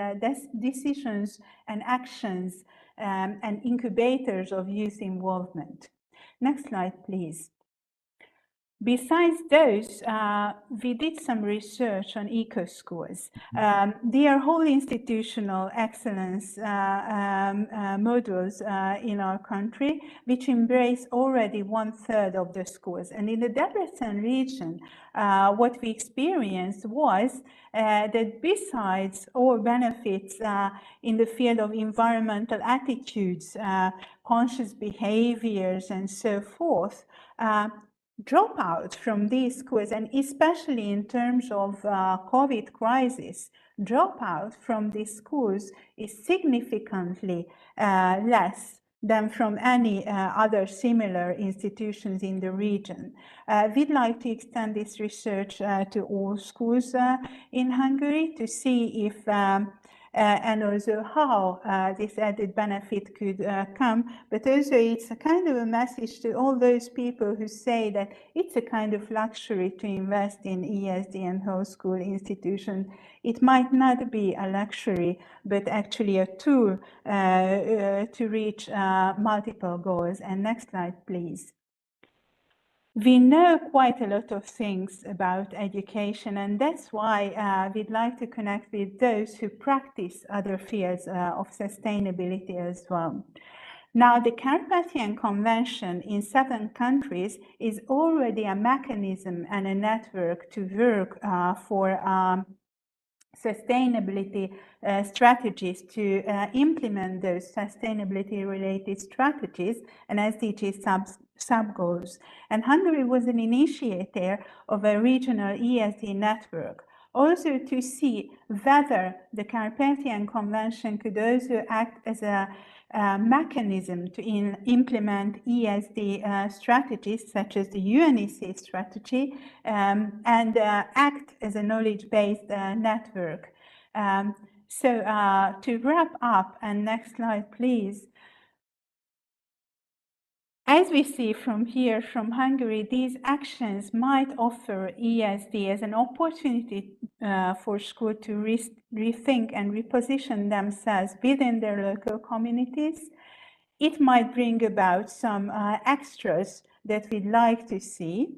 decisions and actions, and incubators of youth involvement. Next slide, please. Besides those, we did some research on eco-schools. They are whole institutional excellence models in our country, which embrace already 1/3 of the schools. And in the Debrecen region, what we experienced was that besides all benefits in the field of environmental attitudes, conscious behaviors, and so forth, dropout from these schools, and especially in terms of COVID crisis, dropout from these schools is significantly less than from any other similar institutions in the region. We'd like to extend this research to all schools in Hungary to see if and also how this added benefit could come, but also it's a kind of a message to all those people who say that it's a kind of luxury to invest in ESD and whole school institutions. It might not be a luxury, but actually a tool to reach multiple goals. And next slide, please. We know quite a lot of things about education, and that's why we'd like to connect with those who practice other fields of sustainability as well. Now, the Carpathian Convention in 7 countries is already a mechanism and a network to work for sustainability strategies, to implement those sustainability-related strategies and SDG sub-goals. And Hungary was an initiator of a regional ESD network, also to see whether the Carpathian Convention could also act as a mechanism to implement ESD strategies such as the UNECE strategy and act as a knowledge-based network. So to wrap up, and next slide please, as we see from here, from Hungary, these actions might offer ESD as an opportunity for schools to rethink and reposition themselves within their local communities. It might bring about some extras that we'd like to see.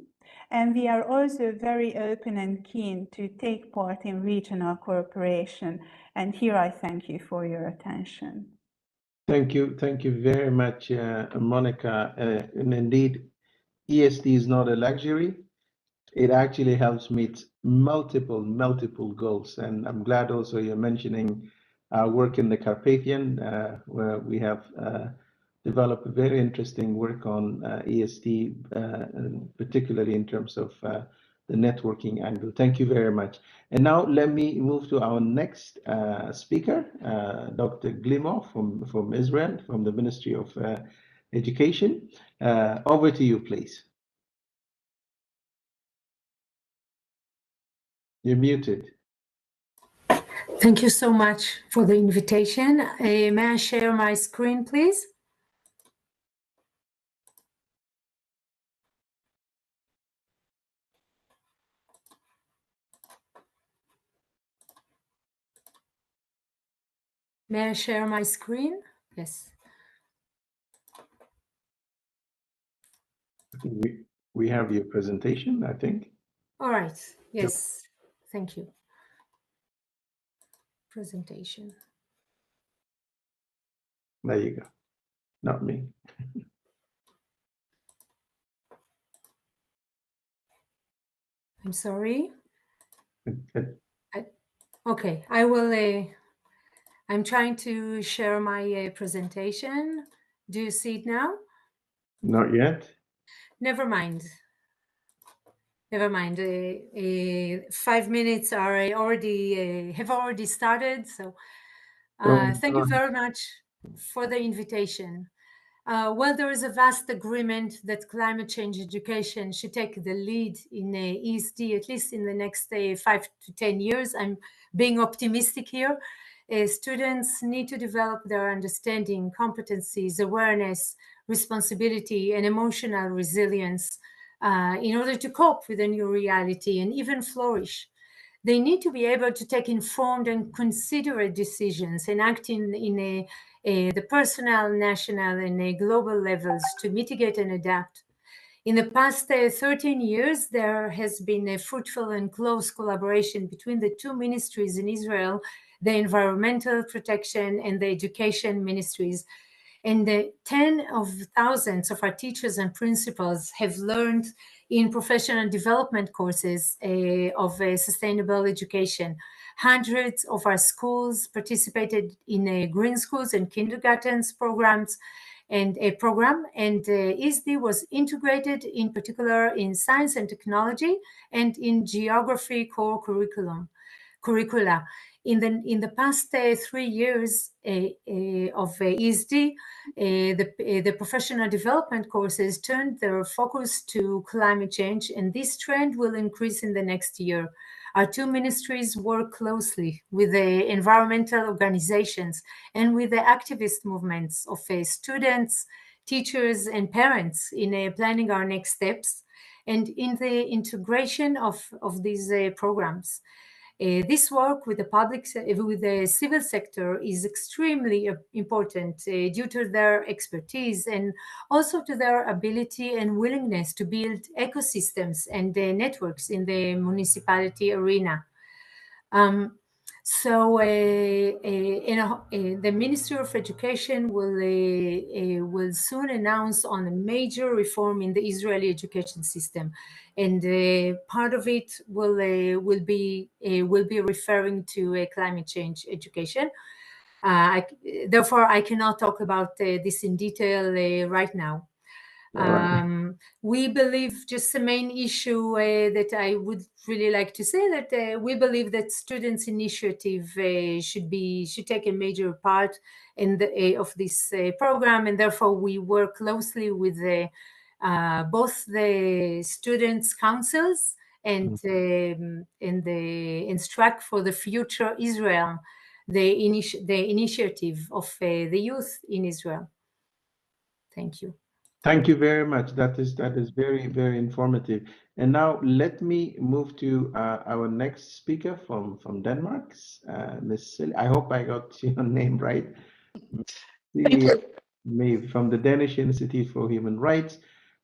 And we are also very open and keen to take part in regional cooperation. And here I thank you for your attention. Thank you very much, Monica. And indeed, ESD is not a luxury. It actually helps meet multiple goals. And I'm glad also you're mentioning our work in the Carpathian, where we have developed very interesting work on ESD, particularly in terms of networking angle. Thank you very much. And now let me move to our next speaker, Dr. Glimov from Israel, from the Ministry of Education. Over to you, please. You're muted. Thank you so much for the invitation. May I share my screen, please? May I share my screen? Yes. We have your presentation, I think. All right. Yes. Yep. Thank you. Presentation. There you go. Not me. I'm sorry. Okay, I will. I'm trying to share my presentation. Do you see it now? Not yet. Never mind. Never mind. 5 minutes are already have already started. So thank you very much for the invitation. Well, there is a vast agreement that climate change education should take the lead in ESD, at least in the next 5 to 10 years. I'm being optimistic here. Students need to develop their understanding, competencies, awareness, responsibility, and emotional resilience in order to cope with a new reality and even flourish. They need to be able to take informed and considerate decisions and act in the personal, national, and global levels to mitigate and adapt. In the past 13 years, there has been a fruitful and close collaboration between the two ministries in Israel, the environmental protection and the education ministries. And the tens of thousands of our teachers and principals have learned in professional development courses of sustainable education. Hundreds of our schools participated in green schools and kindergartens programs and a program, and ESD was integrated in particular in science and technology and in geography core curricula. In the past 3 years of ESD, the professional development courses turned their focus to climate change, and this trend will increase in the next year. Our two ministries work closely with the environmental organizations and with the activist movements of students, teachers, and parents in planning our next steps and in the integration of these programs. This work with the civil sector is extremely important due to their expertise and also to their ability and willingness to build ecosystems and networks in the municipality arena. So the Ministry of Education will soon announce on a major reform in the Israeli education system, and part of it will be referring to climate change education. Therefore, I cannot talk about this in detail right now. We believe, just the main issue that I would really like to say, that we believe that students' initiative should take a major part in of this program, and therefore we work closely with both the students' councils and the Instruct for the Future Israel, the initiative of the youth in Israel. Thank you. Thank you very much. That is very, very informative. And now let me move to our next speaker from Denmark, Ms. Silje. I hope I got your name right. From the Danish Institute for Human Rights,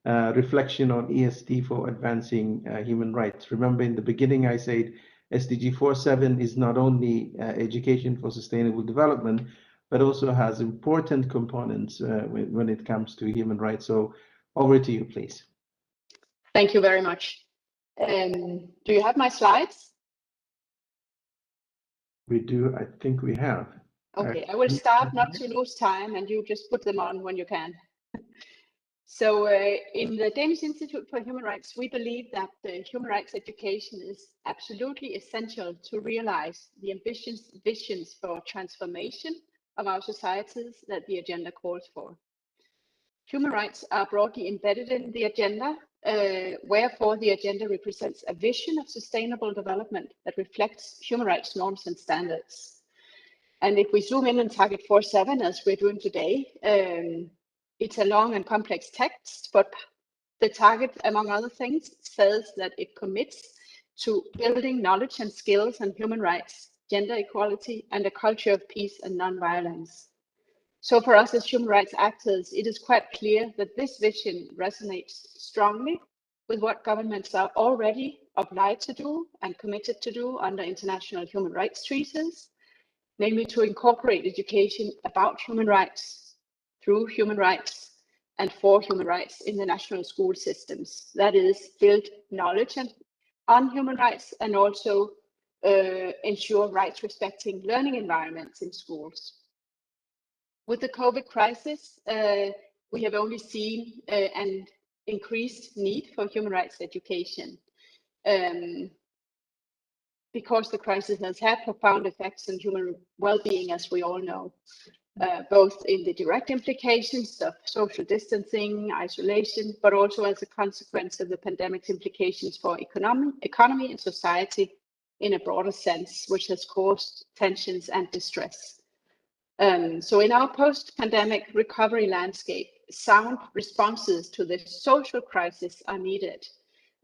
reflection on ESD for advancing human rights. Remember, in the beginning, I said SDG 4.7 is not only education for sustainable development, but also has important components when it comes to human rights. So over to you, please. Thank you very much. Do you have my slides? We do. I think we have. Okay, I will start not to lose time, and you just put them on when you can. So in the Danish Institute for Human Rights, we believe that human rights education is absolutely essential to realize the ambitious visions for transformation of our societies that the agenda calls for. Human rights are broadly embedded in the agenda, wherefore the agenda represents a vision of sustainable development that reflects human rights norms and standards. And if we zoom in on target 4.7, as we're doing today, it's a long and complex text, but the target, among other things, says that it commits to building knowledge and skills on human rights, gender equality, and a culture of peace and non-violence. So for us as human rights actors, it is quite clear that this vision resonates strongly with what governments are already obliged to do and committed to do under international human rights treaties, namely to incorporate education about human rights, through human rights, and for human rights in the national school systems. That is, build knowledge on human rights and also ensure rights respecting learning environments in schools. With the COVID crisis, we have only seen an increased need for human rights education because the crisis has had profound effects on human well-being, as we all know, both in the direct implications of social distancing, isolation, but also as a consequence of the pandemic's implications for economy and society in a broader sense, which has caused tensions and distress. So in our post-pandemic recovery landscape, sound responses to the social crisis are needed,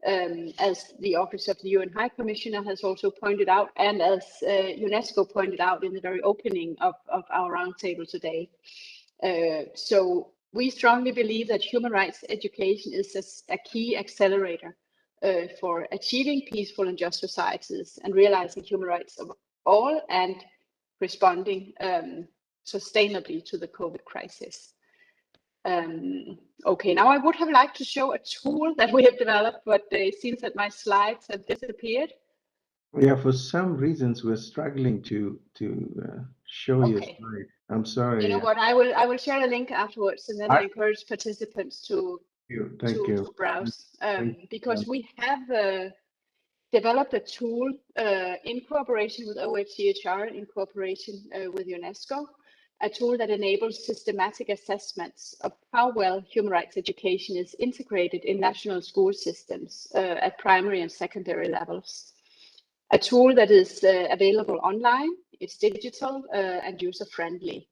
as the Office of the UN High Commissioner has also pointed out, and as UNESCO pointed out in the very opening of our roundtable today. So we strongly believe that human rights education is a key accelerator for achieving peaceful and just societies and realizing human rights of all and responding sustainably to the COVID crisis. Okay, now I would have liked to show a tool that we have developed, but it seems that my slides have disappeared. Yeah, for some reasons we're struggling to show your slide. I'm sorry. You know what? I will share a link afterwards, and then I encourage participants to browse because we have developed a tool in cooperation with OHCHR, in cooperation with UNESCO, a tool that enables systematic assessments of how well human rights education is integrated in national school systems at primary and secondary levels. A tool that is available online, it's digital and user-friendly.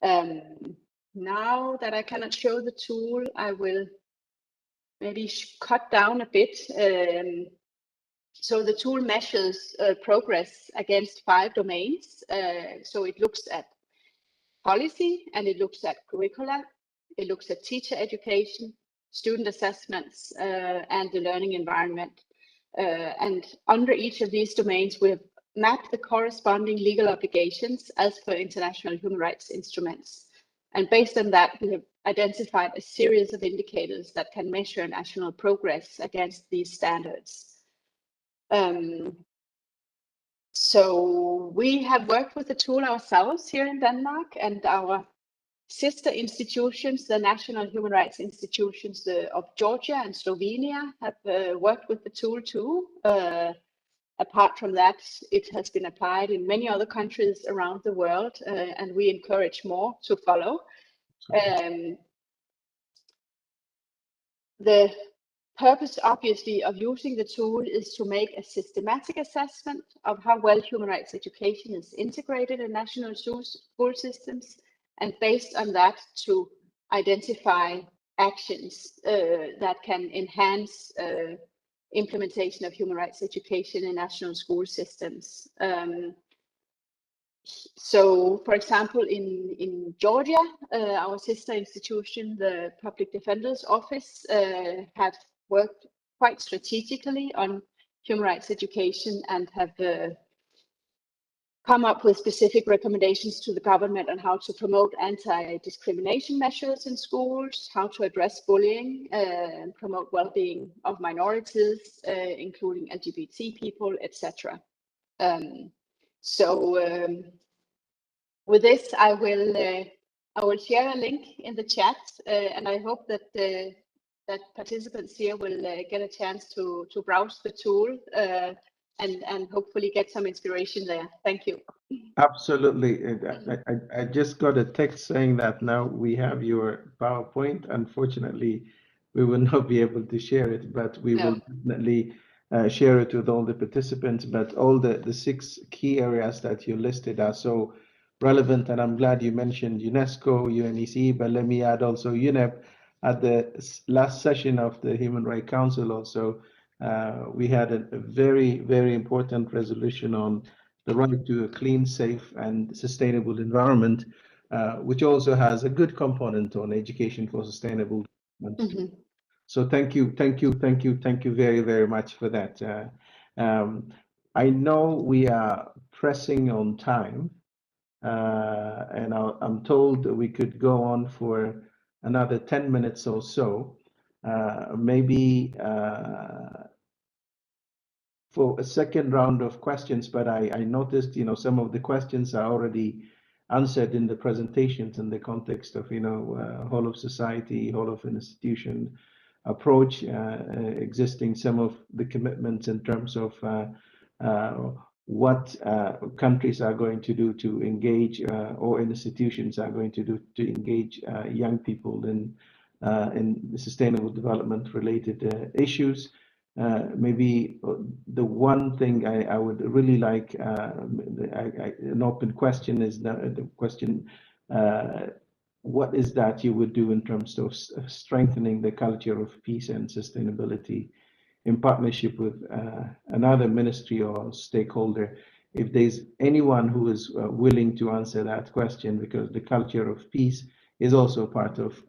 Now that I cannot show the tool, I will maybe cut down a bit. So the tool measures progress against 5 domains. So it looks at policy, and it looks at curricula, it looks at teacher education, student assessments, and the learning environment. And under each of these domains, we have mapped the corresponding legal obligations as per international human rights instruments. And based on that, we have identified a series of indicators that can measure national progress against these standards. So we have worked with the tool ourselves here in Denmark, and our sister institutions, the national human rights institutions of Georgia and Slovenia, have worked with the tool too. Apart from that, it has been applied in many other countries around the world, and we encourage more to follow. The purpose, obviously, of using the tool is to make a systematic assessment of how well human rights education is integrated in national school systems, and based on that, to identify actions that can enhance implementation of human rights education in national school systems. So, for example, in Georgia, our sister institution, the Public Defender's Office, have worked quite strategically on human rights education and have come up with specific recommendations to the government on how to promote anti-discrimination measures in schools, how to address bullying, and promote well-being of minorities, including LGBT people, etc. With this, I will I will share a link in the chat, and I hope that that participants here will get a chance to browse the tool and hopefully get some inspiration there. Thank you. Absolutely. I just got a text saying that now we have your PowerPoint. Unfortunately, we will not be able to share it, but we will definitely share it with all the participants. But all the 6 key areas that you listed are so relevant, and I'm glad you mentioned UNESCO, UNECE, but let me add also UNEP. At the last session of the Human Rights Council also, we had a very, very important resolution on the right to a clean, safe, and sustainable environment, which also has a good component on education for sustainable development. So thank you very, very much for that. I know we are pressing on time, and I'm told we could go on for another 10 minutes or so, maybe for a second round of questions, but I noticed, some of the questions are already answered in the presentations in the context of, whole of society, whole of institution approach, existing some of the commitments in terms of what countries are going to do to engage or institutions are going to do to engage young people in sustainable development related issues. Maybe the one thing I would really like, an open question is the question, what is that you would do in terms of strengthening the culture of peace and sustainability in partnership with another ministry or stakeholder? If there's anyone who is willing to answer that question, because the culture of peace is also part of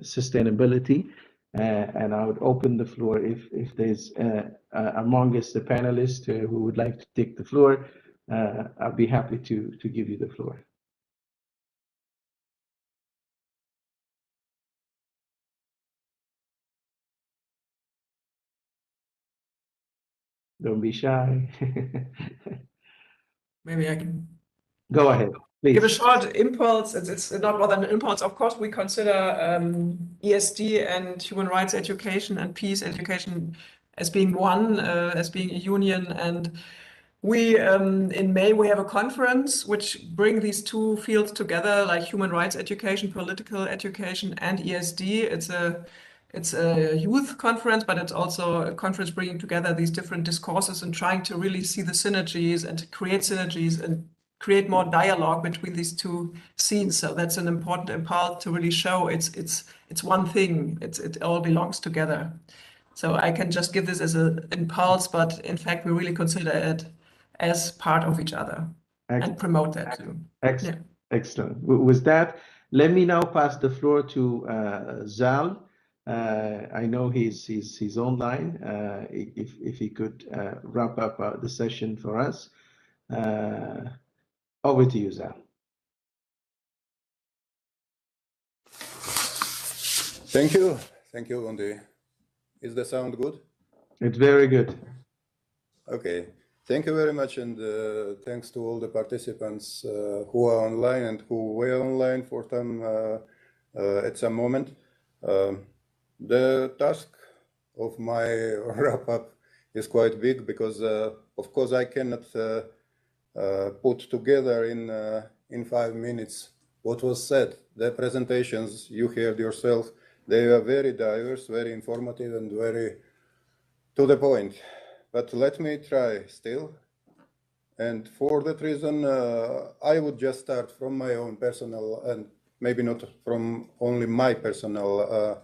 sustainability. And I would open the floor if there's among us the panelists who would like to take the floor. I'll be happy to give you the floor. Don't be shy. Maybe I can go ahead. Please. Give a short impulse. It's not more than an impulse. Of course, we consider ESD and human rights education and peace education as being one, as being a union. And we, in May, we have a conference which bring these 2 fields together, like human rights education, political education, and ESD. It's a youth conference, but it's also a conference bringing together these different discourses and trying to really see the synergies and to create synergies and create more dialogue between these 2 scenes. So that's an important impulse to really show it's one thing. It all belongs together. So I can just give this as an impulse, but in fact, we really consider it as part of each other and promote that too. Excellent. Yeah. Excellent. With that, let me now pass the floor to Zal. I know he's online. If he could wrap up the session for us. Over to you, Zal. Thank you, Wendy. Is the sound good? It's very good. Okay. Thank you very much, and thanks to all the participants who are online and who were online for some at some moment. The task of my wrap-up is quite big because, of course, I cannot put together in 5 minutes what was said. The presentations you heard yourself, they are very diverse, very informative, and very to the point. But let me try still. And for that reason, I would just start from my own personal, and maybe not from only my personal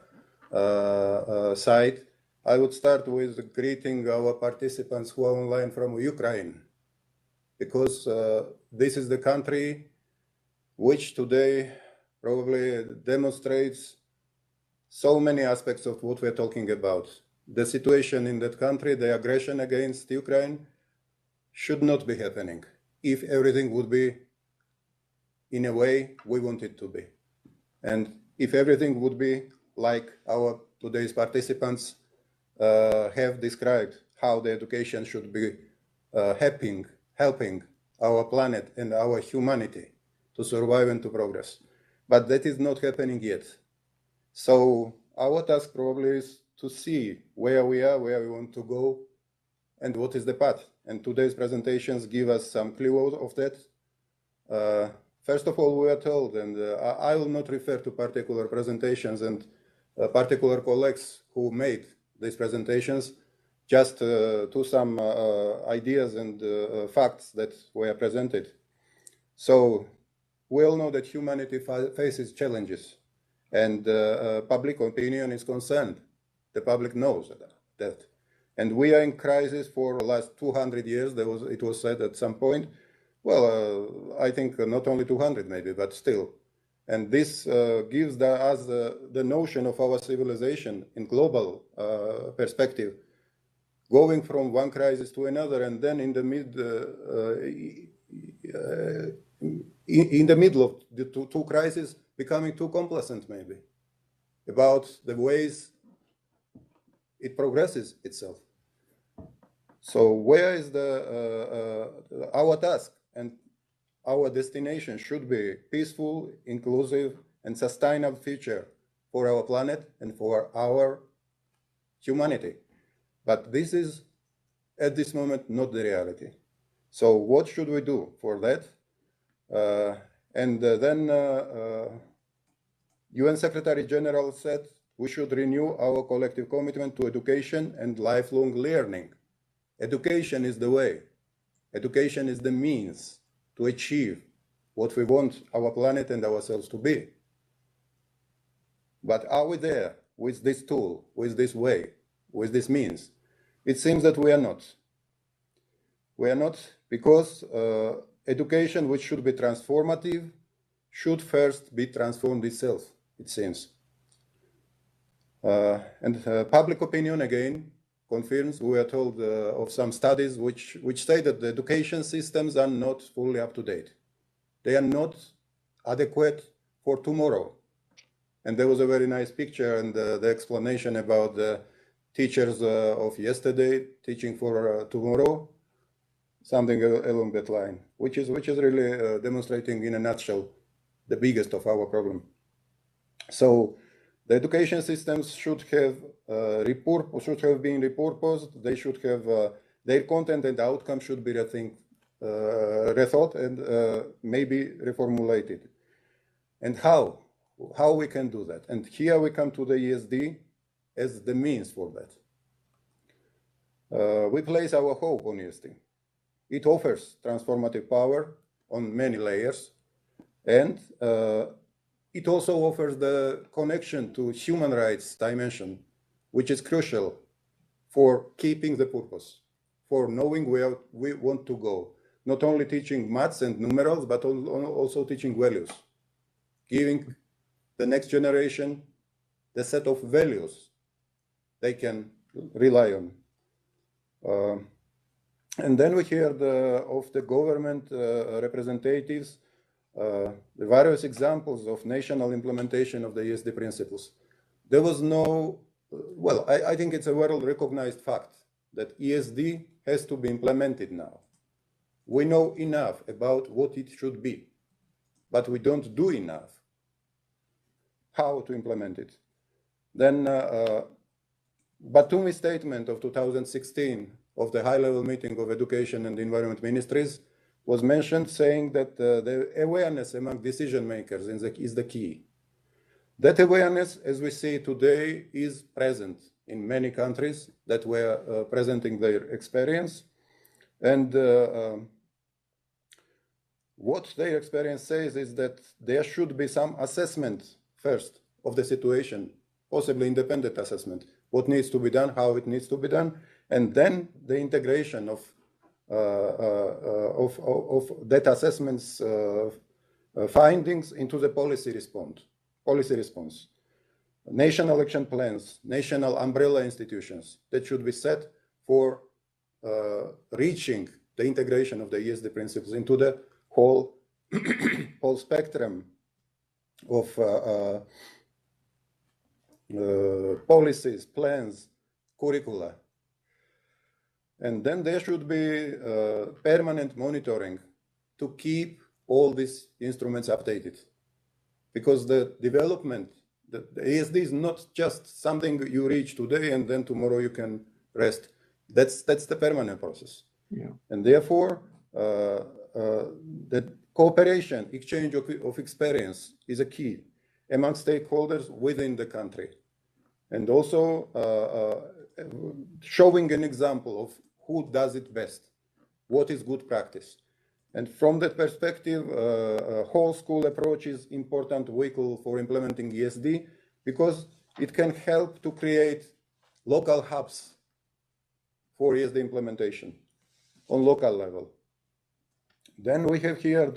side. I would start with greeting our participants who are online from Ukraine, because this is the country which today probably demonstrates so many aspects of what we're talking about. The situation in that country, the aggression against Ukraine, should not be happening if everything would be in a way we want it to be. And if everything would be like our today's participants have described, how the education should be helping our planet and our humanity to survive and to progress. but that is not happening yet. So our task probably is to see where we are, where we want to go, and what is the path. And today's presentations give us some clue of that. First of all, we are told, and I will not refer to particular presentations and particular colleagues who made these presentations, just to some ideas and facts that were presented. So we all know that humanity faces challenges, and public opinion is concerned. The public knows that. And we are in crisis for the last 200 years. It was said at some point. Well, I think not only 200 maybe, but still. And this gives us the notion of our civilization in global perspective, going from one crisis to another, and then in the middle of the two crises, becoming too complacent maybe about the ways it progresses itself. So where is our task? And our destination should be peaceful, inclusive, and sustainable future for our planet and for our humanity. But this is, at this moment, not the reality. So what should we do for that? Then UN Secretary General said we should renew our collective commitment to education and lifelong learning. Education is the way. Education is the means to achieve what we want our planet and ourselves to be. But are we there with this tool, with this way, with this means? It seems that we are not. We are not, because education, which should be transformative, should first be transformed itself, it seems. Public opinion, again, confirms. We are told of some studies which say that the education systems are not fully up to date. They are not adequate for tomorrow. And there was a very nice picture and the explanation about the teachers of yesterday teaching for tomorrow, something along that line, which is really demonstrating in a nutshell the biggest of our problem. So the education systems should have been repurposed. They should have their content and outcome should be rethought and maybe reformulated. And how we can do that? And here we come to the ESD as the means for that. We place our hope on ESD. It offers transformative power on many layers, and it also offers the connection to human rights dimension, which is crucial for keeping the purpose, for knowing where we want to go. Not only teaching maths and numerals, but also teaching values, giving the next generation the set of values they can rely on. And then we heard of the government representatives the various examples of national implementation of the ESD principles. There was no, well, I think it's a well-recognized fact that ESD has to be implemented now. We know enough about what it should be, but we don't do enough how to implement it. Then Batumi's statement of 2016 of the high-level meeting of education and environment ministries was mentioned, saying that the awareness among decision makers is the key. That awareness, as we see today, is present in many countries that were presenting their experience. And what their experience says is that there should be some assessment first of the situation, possibly independent assessment, what needs to be done, how it needs to be done, and then the integration of that assessment's findings into the policy response. National action plans, national umbrella institutions that should be set for reaching the integration of the ESD principles into the whole spectrum of policies, plans, curricula. And then there should be permanent monitoring to keep all these instruments updated. because the development, the ESD is not just something you reach today and then tomorrow you can rest. That's the permanent process. Yeah. And therefore, the cooperation, exchange of experience is a key among stakeholders within the country. And also showing an example of who does it best, what is good practice. And from that perspective, a whole school approach is important vehicle for implementing ESD because it can help to create local hubs for ESD implementation on local level. Then we have here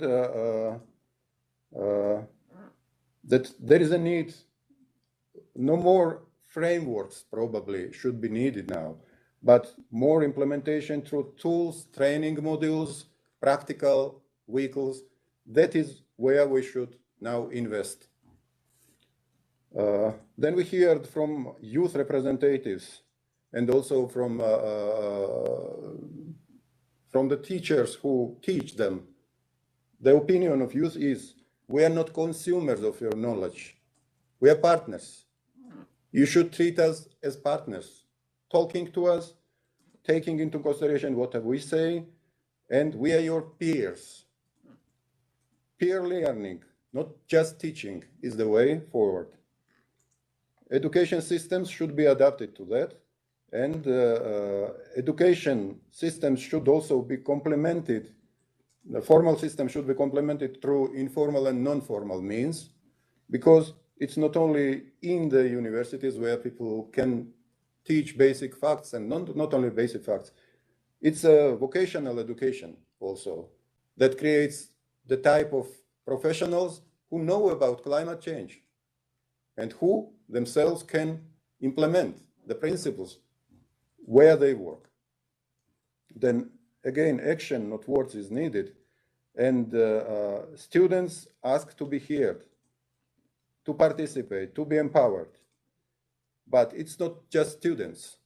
that there is a need, no more frameworks probably should be needed now, but more implementation through tools, training modules, practical vehicles. That is where we should now invest. Then we heard from youth representatives and also from the teachers who teach them. The opinion of youth is, we are not consumers of your knowledge. We are partners. You should treat us as partners, talking to us, taking into consideration what we say, and we are your peers. Peer learning, not just teaching, is the way forward. Education systems should be adapted to that, and education systems should also be complemented. The formal system should be complemented through informal and non-formal means, because it's not only in the universities where people can teach basic facts and not only basic facts. It's a vocational education also that creates the type of professionals who know about climate change and who themselves can implement the principles where they work. Then again, action, not words, is needed. And students ask to be heard, to participate, to be empowered. But it's not just students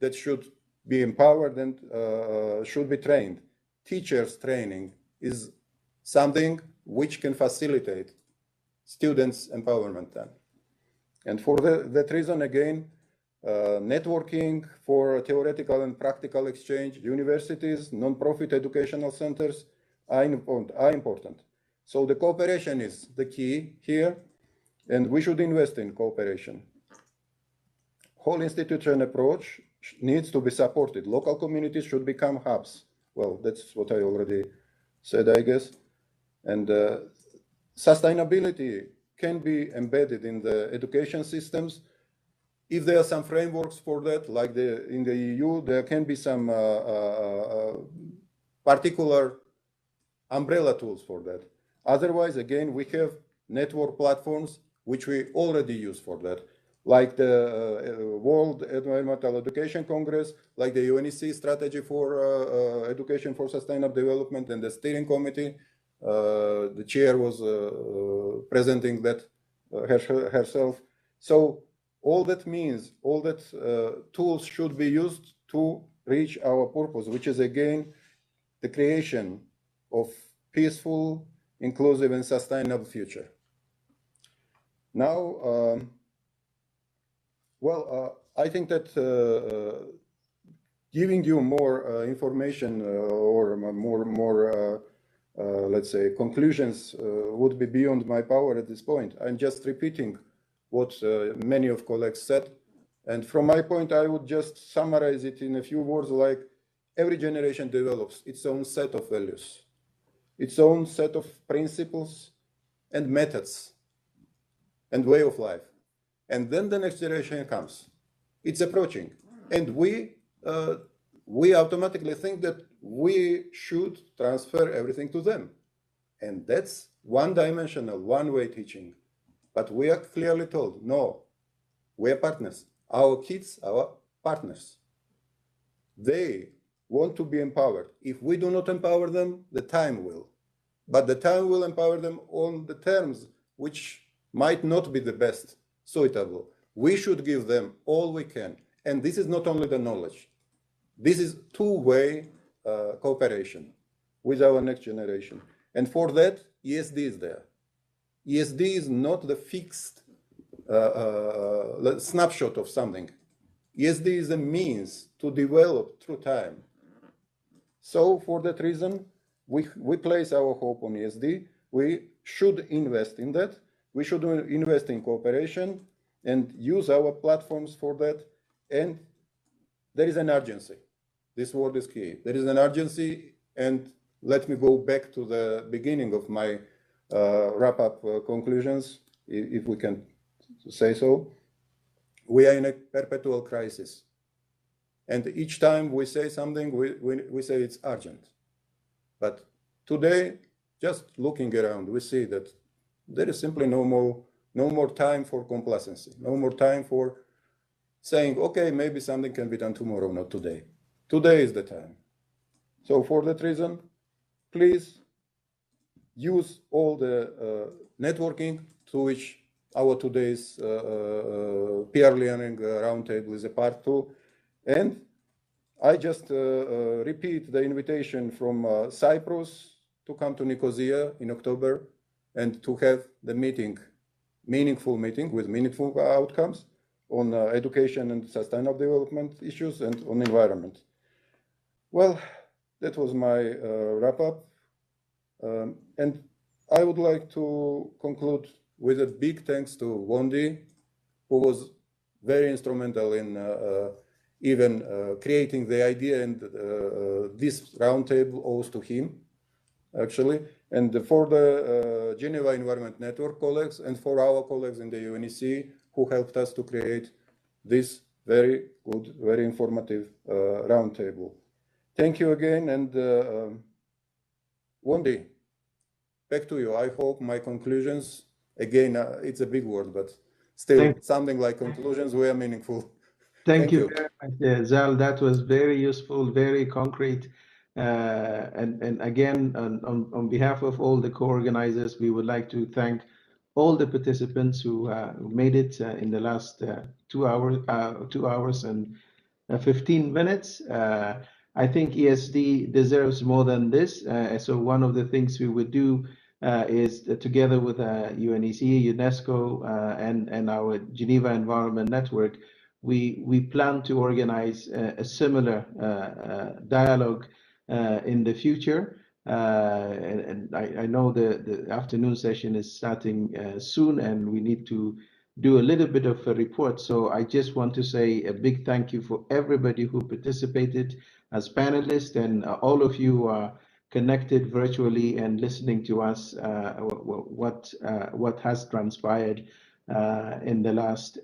that should be empowered and should be trained. Teachers' training is something which can facilitate students' empowerment then. And for that reason, again, networking for theoretical and practical exchange, universities, non-profit educational centers are important. So the cooperation is the key here, and we should invest in cooperation. Whole institution approach needs to be supported. Local communities should become hubs. Well, that's what I already said, I guess. And sustainability can be embedded in the education systems. If there are some frameworks for that, like in the EU, there can be some particular umbrella tools for that. Otherwise, again, we have network platforms which we already use for that, like the World Environmental Education Congress, like the UNECE strategy for education for sustainable development, and the steering committee. The chair was presenting that herself. So all that means, all that tools should be used to reach our purpose, which is again the creation of peaceful, inclusive, and sustainable future. Now, I think that giving you more information or more let's say, conclusions would be beyond my power at this point. I'm just repeating what many of colleagues said. And from my point, I would just summarize it in a few words, like every generation develops its own set of values, its own set of principles and methods and way of life. And then the next generation comes. It's approaching. And we automatically think that we should transfer everything to them. And that's one-dimensional, one-way teaching. But we are clearly told, no, we are partners. Our kids are partners. They want to be empowered. If we do not empower them, the time will. But the time will empower them on the terms which might not be the best suitable. We should give them all we can. And this is not only the knowledge. This is two-way cooperation with our next generation. And for that, ESD is there. ESD is not the fixed snapshot of something. ESD is a means to develop through time. So for that reason, we place our hope on ESD. We should invest in that. We should invest in cooperation and use our platforms for that. And there is an urgency. This word is key. There is an urgency, and let me go back to the beginning of my wrap-up conclusions, if we can say so. We are in a perpetual crisis. And each time we say something, we say it's urgent. But today, just looking around, we see that there is simply no more time for complacency, no more time for saying, okay, maybe something can be done tomorrow, not today. Today is the time. So for that reason, please use all the networking to which our today's peer learning roundtable is a part to. And I just repeat the invitation from Cyprus to come to Nicosia in October and to have the meaningful meeting with meaningful outcomes on education and sustainable development issues and on environment. Well, that was my wrap-up. And I would like to conclude with a big thanks to Wondi, who was very instrumental in even creating the idea, and this roundtable owes to him, actually. And for the Geneva Environment Network colleagues and for our colleagues in the UNEC who helped us to create this very good, very informative roundtable. Thank you again, and Wondi, back to you. I hope my conclusions, again, it's a big word, but still something like conclusions were meaningful. Thank you very much, Zal. That was very useful, very concrete. And again, on behalf of all the co-organizers, we would like to thank all the participants who made it in the last 2 hours and 15 minutes. I think ESD deserves more than this. So one of the things we would do is together with UNEC, UNESCO, and our Geneva Environment Network, we plan to organize a similar dialogue in the future. And I know the afternoon session is starting soon, and we need to do a little bit of a report. So I just want to say a big thank you for everybody who participated as panelists, and all of you are connected virtually and listening to us what has transpired in the last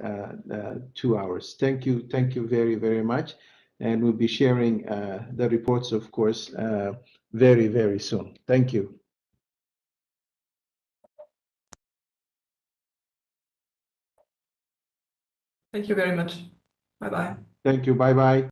2 hours. Thank you very, very much. And we'll be sharing the reports, of course, very, very soon. Thank you. Thank you very much. Bye-bye. Thank you. Bye-bye.